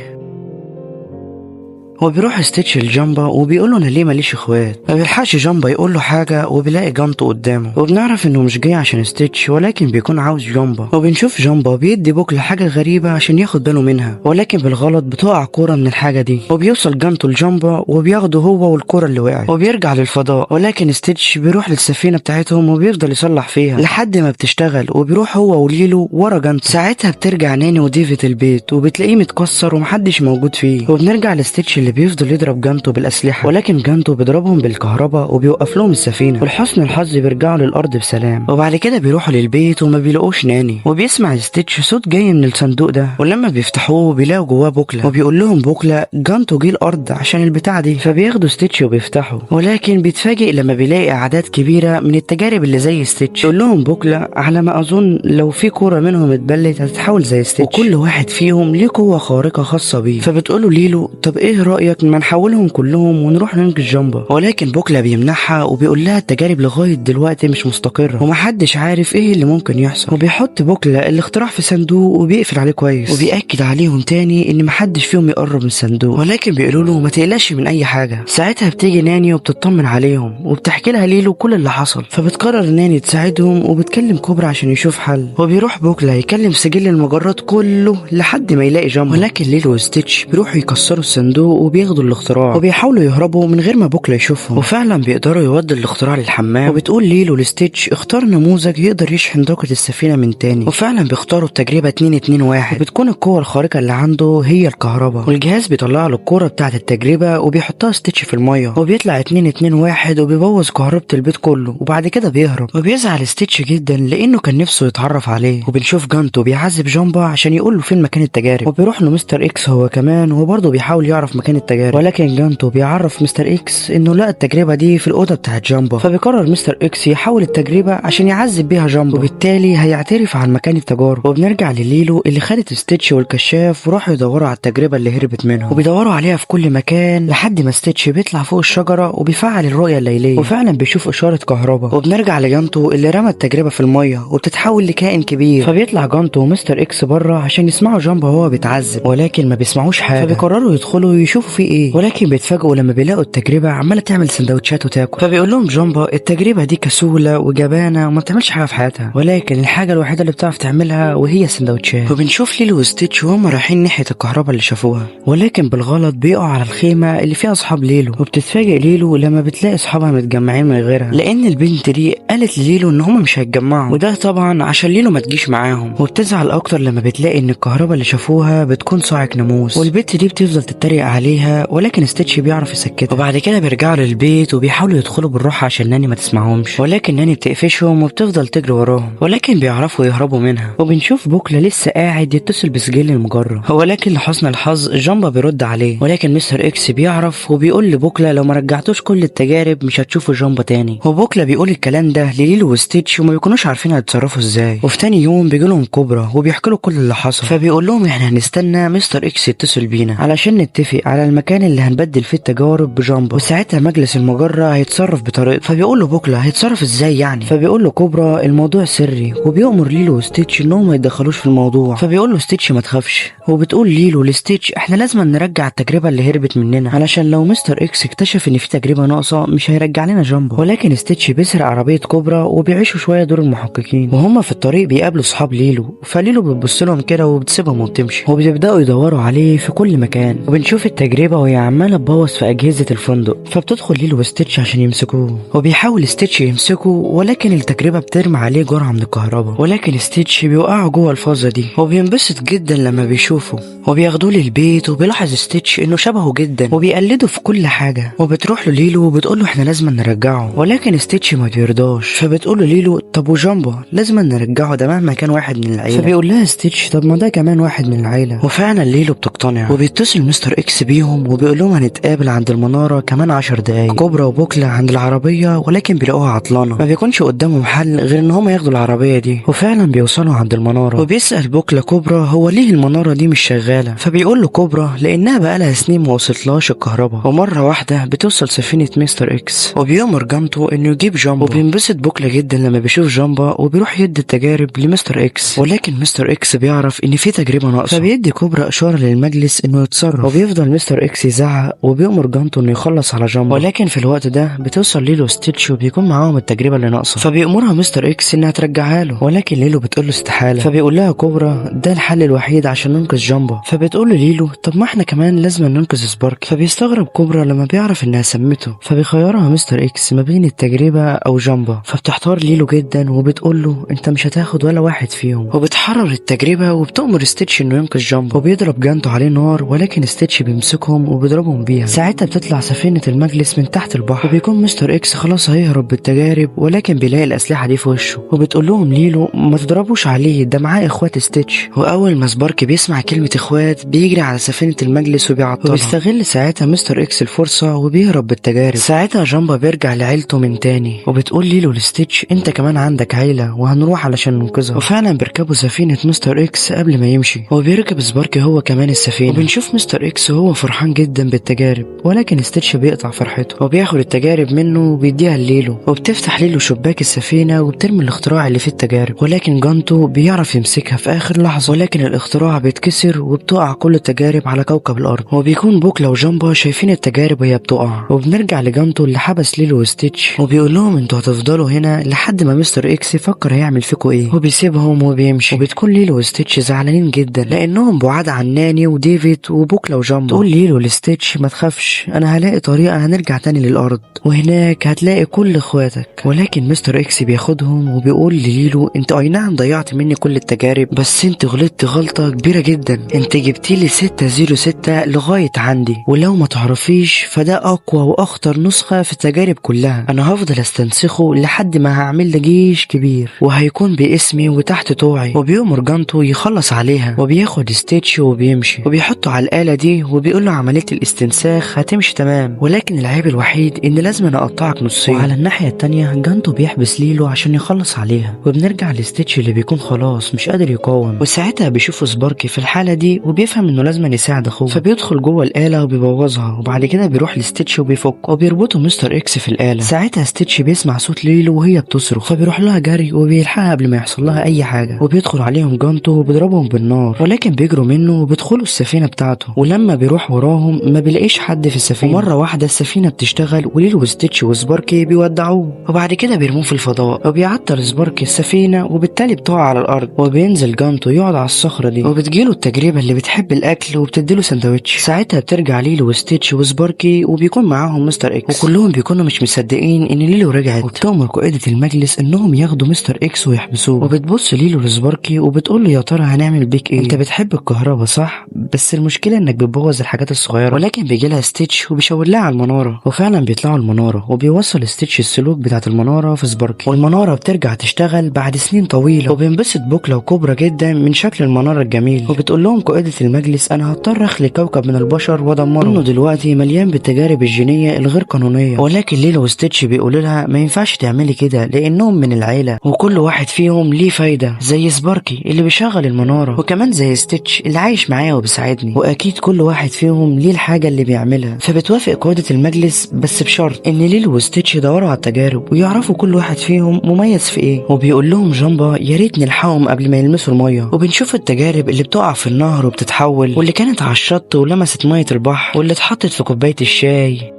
وبيروح ستيتش لجامبا وبيقول له انا ليه ماليش اخوات. ما بيلحقش جامبا يقول له حاجه وبيلاقي جانتو قدامه، وبنعرف انه مش جاي عشان ستيتش ولكن بيكون عاوز جامبا. وبنشوف جامبا بيدي بوكلا حاجه غريبه عشان ياخد باله منها، ولكن بالغلط بتقع كوره من الحاجه دي، وبيوصل جانتو لجامبا وبياخده هو والكوره اللي وقعت، وبيرجع للفضاء. ولكن ستيتش بيروح للسفينه بتاعتهم وبيفضل يصلح فيها لحد ما بتشتغل، وبيروح هو وليلو ورا جانتو. ساعتها بترجع ناني وديفيد البيت وبتلاقيه متكسر ومحدش موجود فيه، وبنرجع لستيتش اللي بيفضل يضرب جانتو بالاسلحه، ولكن جانتو بيضربهم بالكهرباء وبيوقف لهم السفينه، ولحسن الحظ بيرجعوا للارض بسلام. وبعد كده بيروحوا للبيت وما بيلاقوش ناني، وبيسمع ستيتش صوت جاي من الصندوق ده، ولما بيفتحوه بيلاقوا جواه بوكلا، وبيقول لهم بوكلا جانتو جه الارض عشان البتاع دي. فبياخدوا ستيتش وبيفتحوا، ولكن بيتفاجئ لما بيلاقي اعداد كبيره من التجارب اللي زي ستيتش. يقول لهم بوكلا على ما اظن لو في كوره منهم اتبلت هتتحول زي ستيتش، وكل واحد فيهم ليه قوه خارقه خاصه بيه. فبتقوله ليلو طب ايه رايك ما نحولهم كلهم ونروح ننقذ جامبا، ولكن بوكلا بيمنعها وبيقول لها التجارب لغايه دلوقتي مش مستقره ومحدش عارف ايه اللي ممكن يحصل. وبيحط بوكلا الاختراع في صندوق وبيقفل عليه كويس، وبيأكد عليهم تاني ان محدش فيهم يقرب من الصندوق، ولكن بيقولوا له ما تقلقش من اي حاجه. ساعتها بتيجي ناني وبتطمن عليهم وبتحكي لها ليلو كل اللي حصل، فبتقرر ناني تساعدهم وبتكلم كوبرا عشان يشوف حل. وبيروح بوكلا يكلم سجل المجرات كله لحد ما يلاقي جامبا، ولكن ليلو وستيتش بيروحوا يكسروا الصندوق وبياخدوا الاختراع وبيحاولوا يهربوا من غير ما بوكلا يشوفهم، وفعلا بيقدروا يودوا الاختراع للحمام. وبتقول ليلو لستيتش اختار نموذج يقدر يشحن طاقة السفينة من تاني، وفعلا بيختاروا التجربة 2-2-1، وبتكون القوة الخارقة اللي عنده هي الكهرباء، والجهاز بيطلع له الكورة بتاعة التجربة وبيحطها ستيتش في المية، وبيطلع 2-2-1 وبيبوظ كهربة البيت كله، وبعد كده بيهرب. وبيزعل ستيتش جدا لانه كان نفسه يتعرف عليه. وبنشوف جانتو بيعذب جامبا عشان يقول له فين مكان التجارب، وبيروح له مستر اكس هو كمان وبرضه بيحاول يعرف مكان التجارب، ولكن جانتو بيعرف مستر اكس انه لقى التجربه دي في الاوضه بتاعت جامبا. فبيقرر مستر اكس يحول التجربه عشان يعذب بيها جامبا، وبالتالي هيعترف عن مكان التجارب. وبنرجع لليلو اللي خدت ستيتش والكشاف وراحوا يدوروا على التجربه اللي هربت منهم، وبيدوروا عليها في كل مكان لحد ما ستيتش بيطلع فوق الشجره وبيفعل الرؤيه الليليه، وفعلا بيشوف اشاره كهرباء. وبنرجع لجانتو اللي رمى التجربه في الميه وبتتحول لكائن كبير، فبيطلع جانتو ومستر اكس بره عشان يسمعوا جامبا وهو بيتعذب، ولكن ما بيسمعوش حاجه. فبيقرروا يدخلوا يشوفوا فيه ايه، ولكن بيتفاجئوا لما بيلاقوا التجربه عماله تعمل سندوتشات وتاكل. فبيقول لهم جامبا التجربه دي كسوله وجبانه وما بتعملش حاجه في حياتها، ولكن الحاجه الوحيده اللي بتعرف تعملها وهي السندوتشات. وبنشوف ليلو وستيتش وهم رايحين ناحيه الكهرباء اللي شافوها، ولكن بالغلط بيقعوا على الخيمه اللي فيها اصحاب ليلو. وبتتفاجئ ليلو لما بتلاقي اصحابها متجمعين من غيرها، لان البنت دي قالت لليلو ان هم مش هيتجمعوا، وده طبعا عشان ليلو ما تجيش معاهم. وبتزعل اكتر لما بتلاقي ان الكهرباء اللي شافوها بتكون صاعق ناموس، والبنت دي بتفضل تتريق عليه عليها، ولكن ستيتش بيعرف يسكتها. وبعد كده بيرجعوا للبيت وبيحاولوا يدخلوا بالراحه عشان ناني ما تسمعهمش، ولكن ناني بتقفشهم وبتفضل تجري وراهم، ولكن بيعرفوا يهربوا منها. وبنشوف بوكلا لسه قاعد يتصل بسجل المجرة، ولكن لحسن الحظ جامبا بيرد عليه، ولكن مستر اكس بيعرف وبيقول لبوكلا لو ما رجعتوش كل التجارب مش هتشوفوا جامبا تاني. وبوكلا بيقول الكلام ده لليلو وستيتش وما بيكونوش عارفين هيتصرفوا ازاي. وفي تاني يوم بيجيلهم كوبرا وبيحكوا له كل اللي حصل، فبيقول لهم احنا هنستنى مستر اكس يتصل بينا علشان نتفق على المكان اللي هنبدل فيه التجارب بجامبا، وساعتها مجلس المجرة هيتصرف بطريقته. فبيقول له بوكلا هيتصرف ازاي يعني؟ فبيقول له كوبرا الموضوع سري، وبيأمر ليلو وستيتش انهم ما يتدخلوش في الموضوع. فبيقول له ستيتش ما تخافش، وبتقول ليلو لستيتش احنا لازم نرجع التجربه اللي هربت مننا علشان لو مستر اكس اكتشف ان في تجربه ناقصه مش هيرجع لنا جامبا. ولكن ستيتش بيسرق عربيه كوبرا وبيعيشوا شويه دور المحققين، وهم في الطريق بيقابلوا صحاب ليلو، فليلو بتبص لهم كده وبتسيبهم وبتمشي، وبيبداوا يدوروا عليه في كل مكان. وبنشوف التجربه وهي عماله تبوظ في اجهزه الفندق، فبتدخل ليلو وستيتش عشان يمسكوه، وبيحاول ستيتش يمسكه ولكن التجربه بترمي عليه جرعه من الكهرباء، ولكن ستيتش بيوقعه جوه الفازه دي، وبينبسط جدا لما بيشوفه، وبياخدوه للبيت وبيلاحظ ستيتش انه شبهه جدا وبيقلده في كل حاجه. وبتروح له ليلو وبتقول له احنا لازم نرجعه، ولكن ستيتش ما بيرضاش، فبتقول له ليلو طب وجامبا لازم نرجعه ده مهما كان واحد من العيله. فبيقول لها ستيتش طب ما ده كمان واحد من العيله. وفعلا ليلو بتقتنع، وبيتصل مستر اكس بيهم وبيقول لهم هنتقابل عند المناره كمان 10 دقايق. كوبرا وبوكلا عند العربيه ولكن بيلاقوها عطلانه، ما بيكونش قدامهم حل غير ان هم ياخدوا العربيه دي. وفعلا بيوصلوا عند المناره، وبيسال بوكلا كوبرا هو ليه المناره دي مش شغاله، فبيقول له كوبرا لانها بقالها سنين ما وصلتلهاش الكهرباء، ومره واحده بتوصل سفينه مستر اكس، وبيأمر جامتو انه يجيب جامبا. وبينبسط بوكلا جدا لما بيشوف جامبا وبيروح يدي التجارب لمستر اكس، ولكن مستر اكس بيعرف ان في تجربه ناقصه، فبيدي كوبرا اشاره للمجلس انه يتصرف، وبيفضل مستر اكس يزعق وبيأمر جامتو انه يخلص على جامبا. ولكن في الوقت ده بتوصل ليلو وستيتش وبيكون معاهم التجربه اللي ناقصه، فبيأمرها مستر اكس انها ترجعها له، ولكن ليلو بتقول له استحاله، فبيقول لها كوبرا ده الحل الوحيد عشان ننقذ جامبا. فبتقول له ليلو طب ما احنا كمان لازم ننقذ سبارك. فبيستغرب كوبرا لما بيعرف انها سمته، فبيخيرها مستر اكس ما بين التجربه او جامبا، فبتحتار ليلو جدا وبتقول له انت مش هتاخد ولا واحد فيهم، وبتحرر التجربه وبتأمر ستيتش انه ينقذ جامبا، وبيضرب جانتو عليه نار، ولكن ستيتش بيمسكهم وبيضربهم بيها. ساعتها بتطلع سفينه المجلس من تحت البحر، وبيكون مستر اكس خلاص هيهرب بالتجارب، ولكن بيلاقي الاسلحه دي في وشه، وبتقول لهم ليلو ما تضربوش عليه ده معاه اخوات ستيتش. واول ما سبارك بيسمع كلمه اخوات بيجري على سفينه المجلس وبيعطلها، وبيستغل ساعتها مستر اكس الفرصه وبيهرب بالتجارب. ساعتها جامبا بيرجع لعيلته من تاني، وبتقول ليلو لستيتش انت كمان عندك عيله وهنروح علشان ننقذها. وفعلا بيركبوا سفينه مستر اكس قبل ما يمشي، وبيركب سبارك هو كمان السفينه، وبنشوف مستر اكس وهو فرحان جدا بالتجارب، ولكن ستيتش بيقطع فرحته وبياخد التجارب منه وبيديها ليلو، وبتفتح ليلو شباك السفينه وبترمي الاختراع اللي في التجارب، ولكن جانتو بيعرف يمسكها في اخر لحظه، ولكن الاختراع بيتكسر وبتقع كل التجارب على كوكب الارض. وبيكون بوكلا وجامبا شايفين التجارب وهي بتقع، وبنرجع لجانتو اللي حبس ليلو وستيتش، وبيقول لهم انتوا هتفضلوا هنا لحد ما مستر اكس يفكر هيعمل فيكم ايه، وبيسيبهم وبيمشي. وبتكون ليلو وستيتش زعلانين جدا لانهم بعاد عن ناني وديفيد وبوكلا وجامبا. تقول ليلو لستيتش ما تخافش انا هلاقي طريقه هنرجع تاني للارض، وهناك هتلاقي كل اخواتك. ولكن مستر اكس بياخدهم وبيقول لليلو انت اي نعم ضيعت مني كل التجارب، بس انت غلطت غلطه كبيره جدا، انت جبتيلي 606 لغايه عندي، ولو ما تعرفيش فده اقوى واخطر نسخه في التجارب كلها، انا هفضل استنسخه لحد ما هعمل لي جيش كبير وهيكون باسمي وتحت طوعي. وبيأمر جانتو يخلص عليها، وبياخد ستيتش وبيمشي وبيحطه على الآلة دي وبيقول له عملية الاستنساخ هتمشي تمام، ولكن العيب الوحيد ان لازم انا اقطعك نصين. وعلى الناحية التانية جانتو بيحبس ليلو عشان يخلص عليها، وبنرجع لستيتش اللي بيكون خلاص مش قادر يقاوم، وساعتها بيشوف سباركي في الحالة دي وبيفهم انه لازم يساعد اخوه، فبيدخل جوه الآلة وبيبوظها، وبعد كده بيروح لستيتش وبيفك وبيربطه مستر اكس في الآلة. ساعتها ستيتش بيسمع صوت ليلو وهي بتصرخ، فبيروح لها جري وبيلحقها قبل ما يحصل لها اي حاجة، وبيدخل عليهم جانتو وبيضربهم بالنار، ولكن بيجروا منه وبيدخلوا السفينة بتاعته، ولما بيروح وراهم ما بيلاقيش حد في السفينة، ومرة واحدة السفينة بتشتغل وليلو وستيتش وسباركي بيودعوه، وبعد كده بيرموه في الفضاء، وبيعطل سباركي السفينة وبالتالي بتقع على الارض، وبينزل جانتو يقعد على الصخرة دي، وبتجيله التجربة اللي بتحب الاكل وبتديله سندوتش. ساعتها بترجع ليلو وستيتش وسباركي وبيكون معاهم مستر اكس، وكلهم بيكونوا مش مصدقين ان ليلو رجعت، وبتأمر قائدة المجلس انهم ياخدوا مستر اكس ويحبسوه. وبتبص ليلو لسباركي وبتقول له يا ترى هنعمل بيك ايه، انت بتحب الكهرباء صح، بس المشكلة انك بتبوظ الحاجات الحاجات الصغيره، ولكن بيجي لها ستيتش وبيشاور لها على المناره، وفعلا بيطلعوا المناره وبيوصل ستيتش السلوك بتاعه المناره في سباركي، والمناره بترجع تشتغل بعد سنين طويله. وبينبسط بوكلا وكوبرا جدا من شكل المناره الجميل، وبتقول لهم قائده المجلس انا هضطر اخلي كوكب من البشر وادمره، انه دلوقتي مليان بالتجارب الجينيه الغير قانونيه. ولكن ليلو وستيتش بيقولوا لها ما ينفعش تعملي كده لانهم من العيله، وكل واحد فيهم ليه فايده، زي سباركي اللي بيشغل المناره، وكمان زي ستيتش اللي عايش معايا وبيساعدني، واكيد كل واحد فيهم ليه الحاجه اللي بيعملها. فبتوافق قائده المجلس بس بشرط ان ليلو وستيتش يدوروا على التجارب ويعرفوا كل واحد فيهم مميز في ايه. وبيقول لهم جامبا يا ريت نلحقهم قبل ما يلمسوا الميه. وبنشوف التجارب اللي بتقع في النهر وبتتحول، واللي كانت على الشط ولمست ميه البحر، واللي اتحطت في كوبايه الشاي.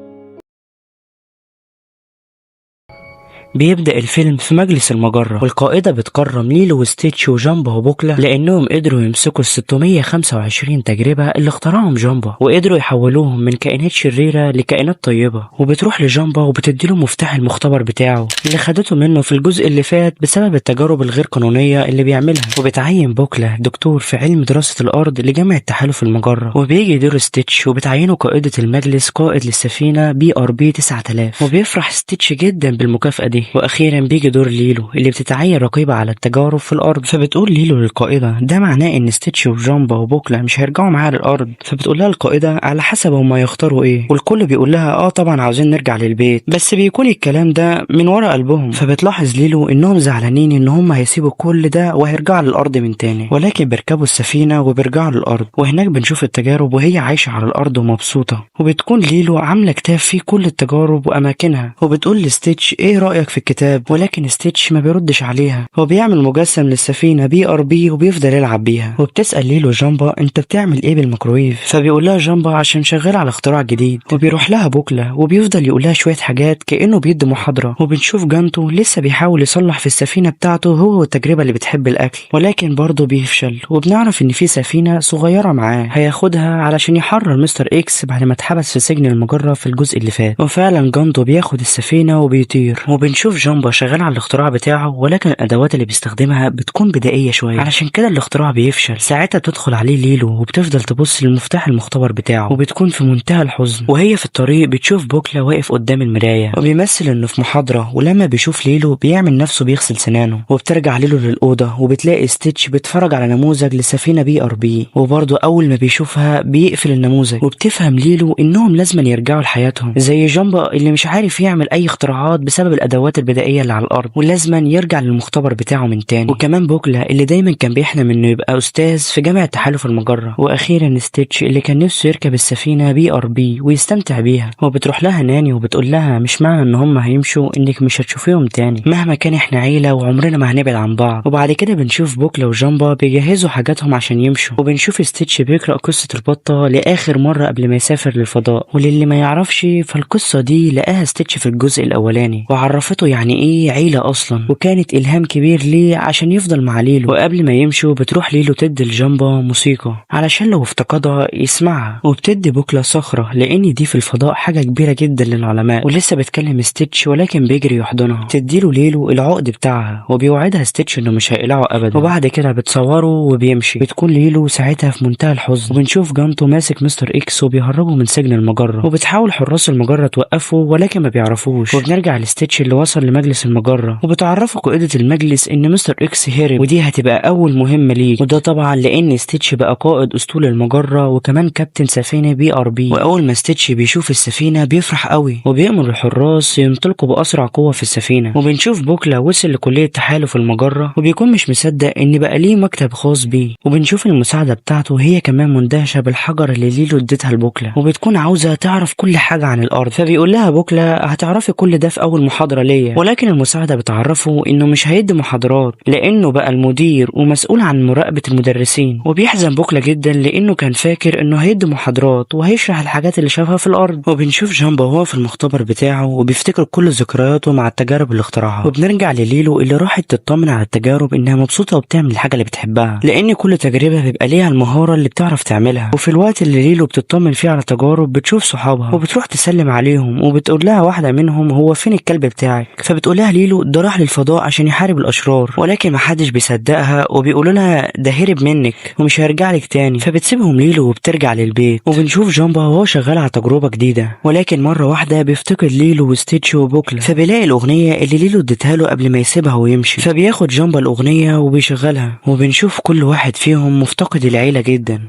بيبدأ الفيلم في مجلس المجرة، والقائدة بتكرم ليلو وستيتش وجامبا وبوكلا لأنهم قدروا يمسكوا ال 625 تجربة اللي اخترعهم جامبا، وقدروا يحولوهم من كائنات شريرة لكائنات طيبة. وبتروح لجامبا وبتديله مفتاح المختبر بتاعه اللي خدته منه في الجزء اللي فات بسبب التجارب الغير قانونية اللي بيعملها. وبتعين بوكلا دكتور في علم دراسة الأرض لجامعة تحالف المجرة، وبيجي دور ستيتش وبتعينه قائدة المجلس قائد للسفينة BRB 9000. وبيفرح ستيتش جدا بالمكافأة دي. واخيرا بيجي دور ليلو اللي بتتعين رقيبة على التجارب في الارض. فبتقول ليلو للقائدة ده معناه ان ستيتش وجامبا وبوكلا مش هيرجعوا معاها للارض. فبتقول لها القائدة على حسب هما يختاروا ايه، والكل بيقول لها طبعا عاوزين نرجع للبيت، بس بيكون الكلام ده من ورا قلبهم. فبتلاحظ ليلو انهم زعلانين ان هما هيسيبوا كل ده وهيرجعوا للارض من تاني، ولكن بيركبوا السفينة وبيرجعوا للارض، وهناك بنشوف التجارب وهي عايشة على الارض ومبسوطة. وبتكون ليلو عاملة كتاب فيه كل التجارب واماكنها، وبتقول لستيتش ايه رأيك في الكتاب، ولكن ستيتش ما بيردش عليها. هو بيعمل مجسم للسفينة BRB وبيفضل يلعب بيها. وبتسأل ليلو جامبا انت بتعمل ايه بالميكرويف، فبيقول لها جامبا عشان شغال على اختراع جديد. وبيروح لها بوكلا وبيفضل يقول لها شوية حاجات كأنه بيدي محاضرة. وبنشوف جانتو لسه بيحاول يصلح في السفينة بتاعته هو والتجربة اللي بتحب الاكل، ولكن برضه بيفشل. وبنعرف ان في سفينة صغيرة معاه هياخدها علشان يحرر مستر اكس بعد ما اتحبس في سجن المجرة في الجزء اللي فات. وفعلا جانتو بياخد السفينة وبيطير. وبنشوف جامبا شغال على الاختراع بتاعه، ولكن الادوات اللي بيستخدمها بتكون بدائيه شويه، علشان كده الاختراع بيفشل. ساعتها بتدخل عليه ليلو وبتفضل تبص للمفتاح المختبر بتاعه، وبتكون في منتهى الحزن. وهي في الطريق بتشوف بوكلا واقف قدام المرايه وبيمثل انه في محاضره، ولما بيشوف ليلو بيعمل نفسه بيغسل سنانه. وبترجع ليلو للاوضه وبتلاقي ستيتش بيتفرج على نموذج لسفينه BRB، وبرضه اول ما بيشوفها بيقفل النموذج. وبتفهم ليلو انهم لازم يرجعوا لحياتهم زي جامبا اللي مش عارف يعمل اي اختراعات بسبب الادوات البدائيه اللي على الارض، ولازما يرجع للمختبر بتاعه من تاني. وكمان بوكلا اللي دايما كان بيحلم انه يبقى استاذ في جامعة تحالف المجرة. واخيرا ستيتش اللي كان نفسه يركب السفينة BRB ويستمتع بيها. وبتروح لها ناني وبتقول لها مش معنى ان هم هيمشوا انك مش هتشوفيهم تاني، مهما كان احنا عيلة وعمرنا ما هنبعد عن بعض. وبعد كده بنشوف بوكلا وجامبا بيجهزوا حاجاتهم عشان يمشوا، وبنشوف ستيتش بيقرأ قصة البطة لآخر مرة قبل ما يسافر للفضاء. وللي ما يعرفش فالقصة دي لقاها ستيتش في الجزء الاولاني وعرفته يعني ايه عيلة اصلا، وكانت إلهام كبير ليه عشان يفضل مع ليلو. وقبل ما يمشوا بتروح ليلو تدي لجامبا موسيقى علشان لو افتقدها يسمعها، وبتدي بوكلا صخرة لأن دي في الفضاء حاجة كبيرة جدا للعلماء. ولسه بتكلم ستيتش ولكن بيجري يحضنها. تديله ليلو العقد بتاعها وبيوعدها ستيتش انه مش هيقلعه ابدا. وبعد كده بتصوره وبيمشي. بتكون ليلو ساعتها في منتهى الحزن. وبنشوف جانتو ماسك مستر اكس وبيهربه من سجن المجرة، وبتحاول حراس المجرة توقفه ولكن ما بيعرفوش. وبنرجع لستيتش اللي وصل لمجلس المجرة، وبتعرفه قائدة المجلس ان مستر اكس هرب، ودي هتبقى اول مهمة ليه. وده طبعا لان ستيتش بقى قائد اسطول المجرة وكمان كابتن سفينة BRB. واول ما ستيتش بيشوف السفينة بيفرح قوي وبيأمر الحراس ينطلقوا باسرع قوة في السفينة. وبنشوف بوكلا وصل لكلية تحالف المجرة وبيكون مش مصدق ان بقى ليه مكتب خاص بيه. وبنشوف المساعدة بتاعته هي كمان مندهشة بالحجر اللي ليلو اديتها لبوكلا، وبتكون عاوزة تعرف كل حاجة عن الارض. فبيقول لها بوكلا هتعرفي كل ده في اول محاضرة ليا، ولكن المساعدة بتعرفه انه مش هيدي محاضرات لانه بقى المدير ومسؤول عن مراقبة المدرسين. وبيحزن بوكلا جدا لانه كان فاكر انه هيدي محاضرات وهيشرح الحاجات اللي شافها في الارض. وبنشوف جامبا وهو في المختبر بتاعه وبيفتكر كل ذكرياته مع التجارب اللي اخترعها. وبنرجع لليلو اللي راحت تطمن على التجارب انها مبسوطة وبتعمل الحاجة اللي بتحبها، لان كل تجربة بيبقى ليها المهارة اللي بتعرف تعملها. وفي الوقت اللي ليلو بتطمن فيه على التجارب بتشوف صحابها وبتروح تسلم عليهم، وبتقول لها واحدة منهم هو فين الكلب بتاعي. معاك. فبتقولها ليلو ده راح للفضاء عشان يحارب الاشرار، ولكن محدش بيصدقها وبيقولوا لها ده هرب منك ومش هيرجع لك تاني. فبتسيبهم ليلو وبترجع للبيت، وبنشوف جامبا وهو شغال على تجربه جديده، ولكن مره واحده بيفتقد ليلو وستيتش وبوكلا. فبيلاقي الاغنيه اللي ليلو اديتها له قبل ما يسيبها ويمشي، فبياخد جامبا الاغنيه وبيشغلها، وبنشوف كل واحد فيهم مفتقد العيله جدا.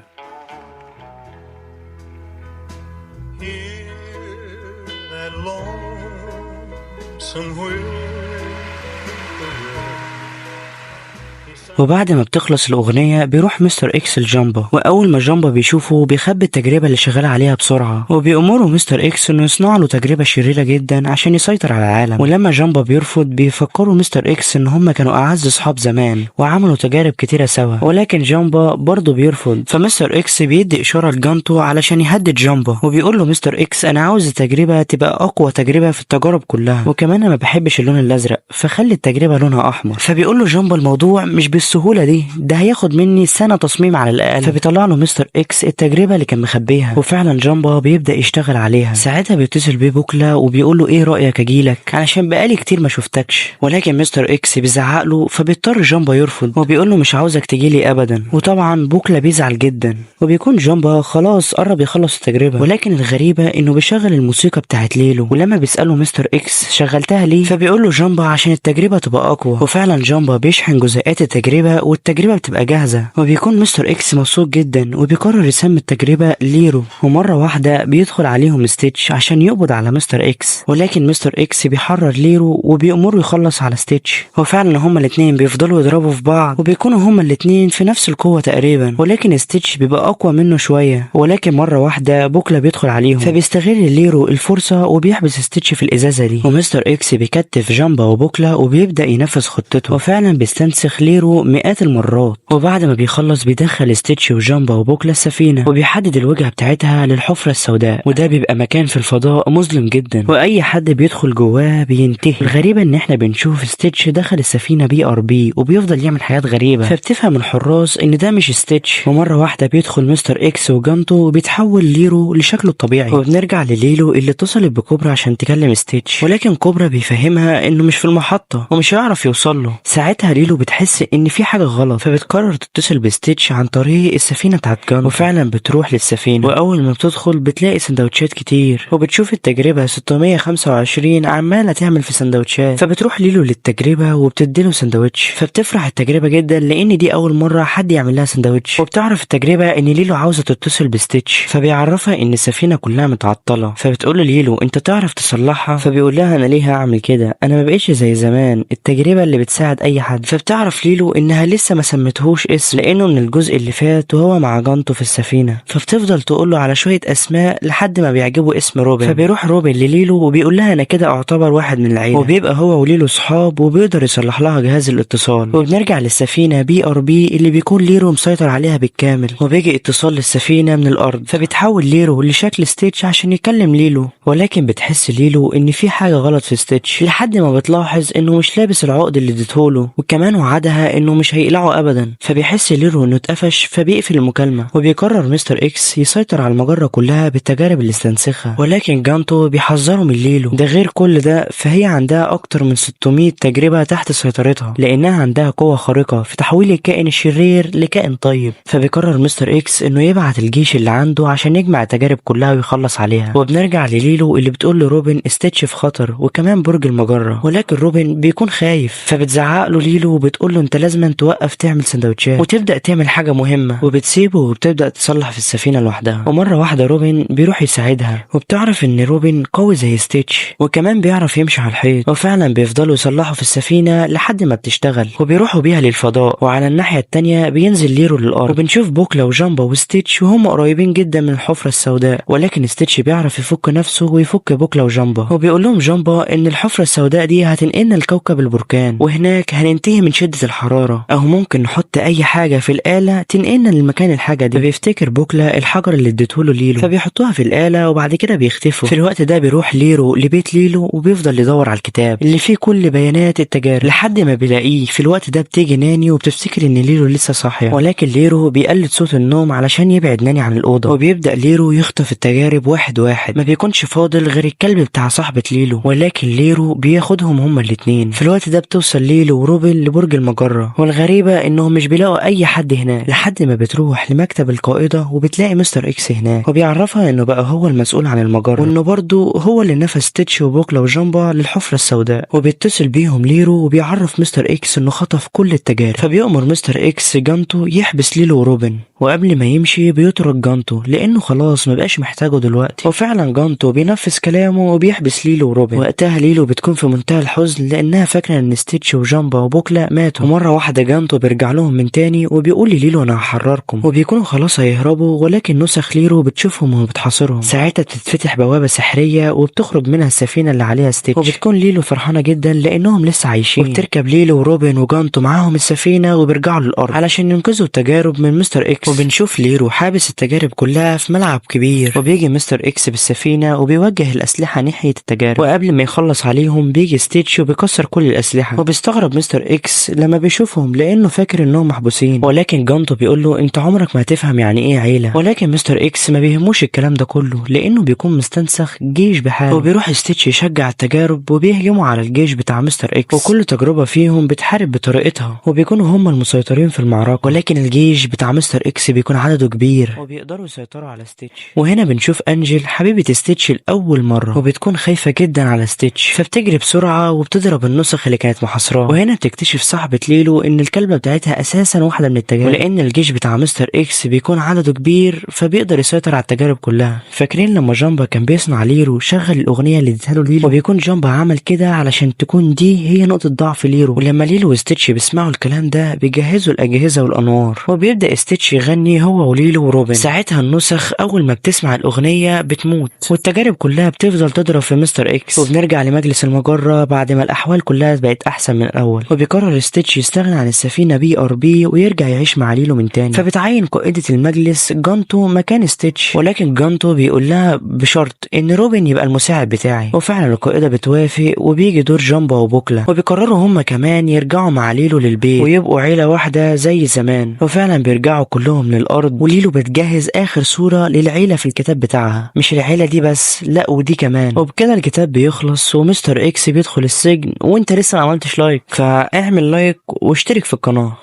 وبعد ما بتخلص الأغنية بيروح مستر إكس لجامبا، وأول ما جامبا بيشوفه بيخبي التجربة اللي شغال عليها بسرعة، وبيأمره مستر إكس إنه يصنع له تجربة شريرة جدا عشان يسيطر على العالم. ولما جامبا بيرفض بيفكروا مستر إكس إن هما كانوا أعز أصحاب زمان وعملوا تجارب كتيرة سوا، ولكن جامبا برضه بيرفض. فمستر إكس بيدي إشارة لجانتو علشان يهدد جامبا، وبيقول له مستر إكس أنا عاوز التجربة تبقى أقوى تجربة في التجارب كلها، وكمان أنا ما بحبش اللون الأزرق فخلي التجربة لونها أحمر. فبيقول له جامبا الموضوع مش بالسهولة دي، ده هياخد مني سنة تصميم على الأقل. فبيطلع له مستر إكس التجربة اللي كان مخبيها، وفعلا جامبا بيبدأ يشتغل عليها. ساعتها بيتصل بيه بوكلا وبيقول له إيه رأيك أجيلك علشان بقالي كتير ما شفتكش، ولكن مستر إكس بيزعق له، فبيضطر جامبا يرفض وبيقول له مش عاوزك تجيلي أبدا. وطبعا بوكلا بيزعل جدا، وبيكون جامبا خلاص قرب يخلص التجربة، ولكن الغريبة إنه بيشغل الموسيقى بتاعت ليلو. ولما بيسأله مستر إكس شغلتها ليه، فبيقول له جامبا عشان التجربة تبقى أقوى. وفعلا جامبا بيشحن جزيئات التجربة والتجربة بتبقى جاهزة، وبيكون مستر إكس مبسوط جدا وبيقرر يسمي التجربة ليرو. ومرة واحدة بيدخل عليهم ستيتش عشان يقبض على مستر إكس، ولكن مستر إكس بيحرر ليرو وبيأمره يخلص على ستيتش. وفعلا هما الاتنين بيفضلوا يضربوا في بعض، وبيكونوا هما الاتنين في نفس القوة تقريبا، ولكن ستيتش بيبقى أقوى منه شوية. ولكن مرة واحدة بوكلا بيدخل عليهم، فبيستغل ليرو الفرصة وبيحبس ستيتش في الإزازة دي، ومستر إكس بيكتف جامبا وبوكلا وبيبدأ ينفذ خطته، وفعلا بيستنسخ ليرو مئات المرات. وبعد ما بيخلص بيدخل ستيتش وجامبا وبوكلا السفينة، وبيحدد الوجهة بتاعتها للحفرة السوداء، وده بيبقى مكان في الفضاء مظلم جدا واي حد بيدخل جواه بينتهي. الغريبة ان احنا بنشوف ستيتش دخل السفينة BRB وبيفضل يعمل حاجات غريبة، فبتفهم الحراس ان ده مش ستيتش. ومرة واحدة بيدخل مستر إكس وجانتو وبيتحول ليرو لشكله الطبيعي، وبنرجع لليلو اللي اتصلت بكوبرا عشان تكلم ستيتش، ولكن كوبرا بيفهمها انه مش في المحطة ومش هيعرف يوصل له. ساعتها ليلو بتحس ان في حاجة غلط، فبتقرر تتصل بستيتش عن طريق السفينة بتاعت جانتو، وفعلا بتروح للسفينة، واول ما بتدخل بتلاقي سندوتشات كتير، وبتشوف التجربة 625 عمالة تعمل في سندوتشات. فبتروح ليلو للتجربة وبتديله سندوتش، فبتفرح التجربة جدا لان دي اول مرة حد يعمل لها سندوتش. وبتعرف التجربة ان ليلو عاوزة تتصل بستيتش، فبيعرفها ان السفينة كلها متعطلة. فبتقول ليلو انت تعرف تصلحها، فبيقول لها انا ليه هعمل كده، انا ما بقيتش زي زمان، التجربة اللي بتساعد اي حد. فبتعرف ليلو انها لسه ما سمتهوش اسم لانه من الجزء اللي فات وهو مع جانتو في السفينة، فبتفضل تقول له على شوية اسماء لحد ما بيعجبه اسم روبن. فبيروح روبن لليلو وبيقول لها انا كده اعتبر واحد من العيلة، وبيبقى هو وليلو صحاب وبيقدر يصلح لها جهاز الاتصال. وبنرجع للسفينة BRB اللي بيكون ليرو مسيطر عليها بالكامل، وبيجي اتصال للسفينة من الارض، فبتحول ليرو لشكل ستيتش عشان يكلم ليلو، ولكن بتحس ليلو ان في حاجة غلط في ستيتش لحد ما بتلاحظ انه مش لابس العقد اللي اديتهوله، وكمان وعدها انه مش هيقلعه ابدا. فبيحس ليرو انه اتقفش، فبيقفل المكالمة، وبيقرر مستر إكس يسيطر على المجرة كلها بالتجارب اللي استنسخها، ولكن جانتو بيحذره من ليلو. ده غير كل ده فهي عندها اكتر من 600 تجربة تحت سيطرتها، لانها عندها قوة خارقة في تحويل الكائن الشرير لكائن طيب. فبيقرر مستر إكس انه يبعت الجيش اللي عنده عشان يجمع التجارب كلها ويخلص عليها. وبنرجع لليلو اللي بتقول لروبن ستيتش في خطر وكمان برج المجرة، ولكن روبن بيكون خايف، فبتزعق له ليلو وبتقول له انت لازم توقف تعمل سندوتشات وتبدأ تعمل حاجة مهمة، وبتسيبه وبتبدأ تصلح في السفينة لوحدها. ومرة واحدة روبن بيروح يساعدها، وبتعرف ان روبن قوي زي ستيتش وكمان بيعرف يمشي على الحيط، وفعلا بيفضلوا يصلحوا في السفينة لحد ما بتشتغل، وبيروحوا بيها للفضاء. وعلى الناحية التانية بينزل ليرو للأرض، وبنشوف بوكلا وجامبا وستيتش وهم قريبين جدا من الحفرة السوداء، ولكن ستيتش بيعرف يفك نفسه ويفك بوكلا وجامبا، وبيقول لهم جامبا ان الحفرة السوداء دي هتنقلنا لكوكب البركان، وهناك هننتهي من شدة الحرارة حرارة، او ممكن نحط اي حاجة في الآلة تنقلنا للمكان الحاجة دي. فبيفتكر بوكلا الحجر اللي اديتهوله ليلو، فبيحطوها في الآلة وبعد كده بيختفوا. في الوقت ده بيروح ليرو لبيت ليلو وبيفضل يدور على الكتاب اللي فيه كل بيانات التجارب لحد ما بيلاقيه. في الوقت ده بتيجي ناني وبتفتكر ان ليرو لسه صاحية، ولكن ليرو بيقلد صوت النوم علشان يبعد ناني عن الأوضة. وبيبدأ ليرو يخطف التجارب واحد واحد، ما بيكونش فاضل غير الكلب بتاع صاحبة ليلو، ولكن ليرو بياخدهم هما الاتنين. في الوقت ده بتوصل ليلو وروبن لبرج المجرة، والغريبة انهم مش بيلاقوا اي حد هناك لحد ما بتروح لمكتب القائدة وبتلاقي مستر اكس هناك، وبيعرفها انه بقى هو المسؤول عن المجرة، وانه برضه هو اللي نفى ستيتش وبوكلا وجامبا للحفرة السوداء. وبيتصل بيهم ليرو وبيعرف مستر اكس انه خطف كل التجارب، فبيأمر مستر اكس جانتو يحبس ليلو وروبن، وقبل ما يمشي بيترك جانتو لانه خلاص مبقاش محتاجه دلوقتي. وفعلا جانتو بينفذ كلامه وبيحبس ليلو وروبن. وقتها ليلو بتكون في منتهى الحزن لانها فاكره ان ستيتش وجامبا وبوكلا ماتوا. ومره واحده جانتو بيرجع لهم من تاني وبيقول لليلو انا هحرركم، وبيكونوا خلاص هيهربوا، ولكن نسخ ليرو بتشوفهم وبتحاصرهم. ساعتها بتتفتح بوابه سحريه وبتخرج منها السفينه اللي عليها ستيتش، وبتكون ليلو فرحانه جدا لانهم لسه عايشين. وبتركب ليلو وروبن وجانتو معاهم السفينه وبيرجعوا للارض علشان ينقذوا التجارب من مستر اكس. وبنشوف ليرو حابس التجارب كلها في ملعب كبير، وبيجي مستر اكس بالسفينه وبيوجه الاسلحه ناحيه التجارب، وقبل ما يخلص عليهم بيجي ستيتش وبيكسر كل الاسلحه. وبيستغرب مستر اكس لما بيشوفهم لانه فاكر انهم محبوسين، ولكن جانتو بيقول له انت عمرك ما هتفهم يعني ايه عيله. ولكن مستر اكس ما بيهموش الكلام ده كله لانه بيكون مستنسخ جيش بحاله. وبيروح ستيتش يشجع التجارب وبيهجموا على الجيش بتاع مستر اكس، وكل تجربه فيهم بتحارب بطريقتها وبيكونوا هم المسيطرين في المعركه، ولكن الجيش بتاع مستر اكس بيكون عدده كبير وبيقدروا يسيطروا على ستيتش. وهنا بنشوف انجل حبيبه ستيتش لاول مره، وبتكون خايفه جدا على ستيتش، فبتجري بسرعه وبتضرب النسخ اللي كانت محاصراه. وهنا بتكتشف صاحبه ليلو ان الكلبه بتاعتها اساسا واحده من التجارب، ولان الجيش بتاع مستر اكس بيكون عدده كبير فبيقدر يسيطر على التجارب كلها. فاكرين لما جامبا كان بيصنع ليرو شغل الاغنيه اللي اديتها له ليلو، وبيكون جامبا عمل كده علشان تكون دي هي نقطه ضعف ليرو. ولما ليلو وستيتش بيسمعوا الكلام ده بيجهزوا الاجهزه والانوار، وبيبدا ستيتش يغني هو وليلو وروبن. ساعتها النسخ اول ما بتسمع الاغنيه بتموت، والتجارب كلها بتفضل تضرب في مستر اكس. وبنرجع لمجلس المجره بعد ما الاحوال كلها بقت احسن من الاول، وبيقرر ستيتش يستغنى عن السفينه BRB ويرجع يعيش مع ليلو من تاني. فبتعين قائده المجلس جانتو مكان ستيتش، ولكن جانتو بيقول لها بشرط ان روبن يبقى المساعد بتاعي. وفعلا القائده بتوافق وبيجي دور جامبا وبوكلا، وبيقرروا هما كمان يرجعوا مع ليلو للبيت ويبقوا عيله واحده زي زمان. وفعلا بيرجعوا كلهم للارض، وليلو بتجهز اخر صوره للعيله في الكتاب بتاعها، مش العيله دي بس لا ودي كمان. وبكده الكتاب بيخلص ومستر اكس بيدخل السجن، وانت لسه ما عملتش لايك، فاعمل لايك واشترك في القناه.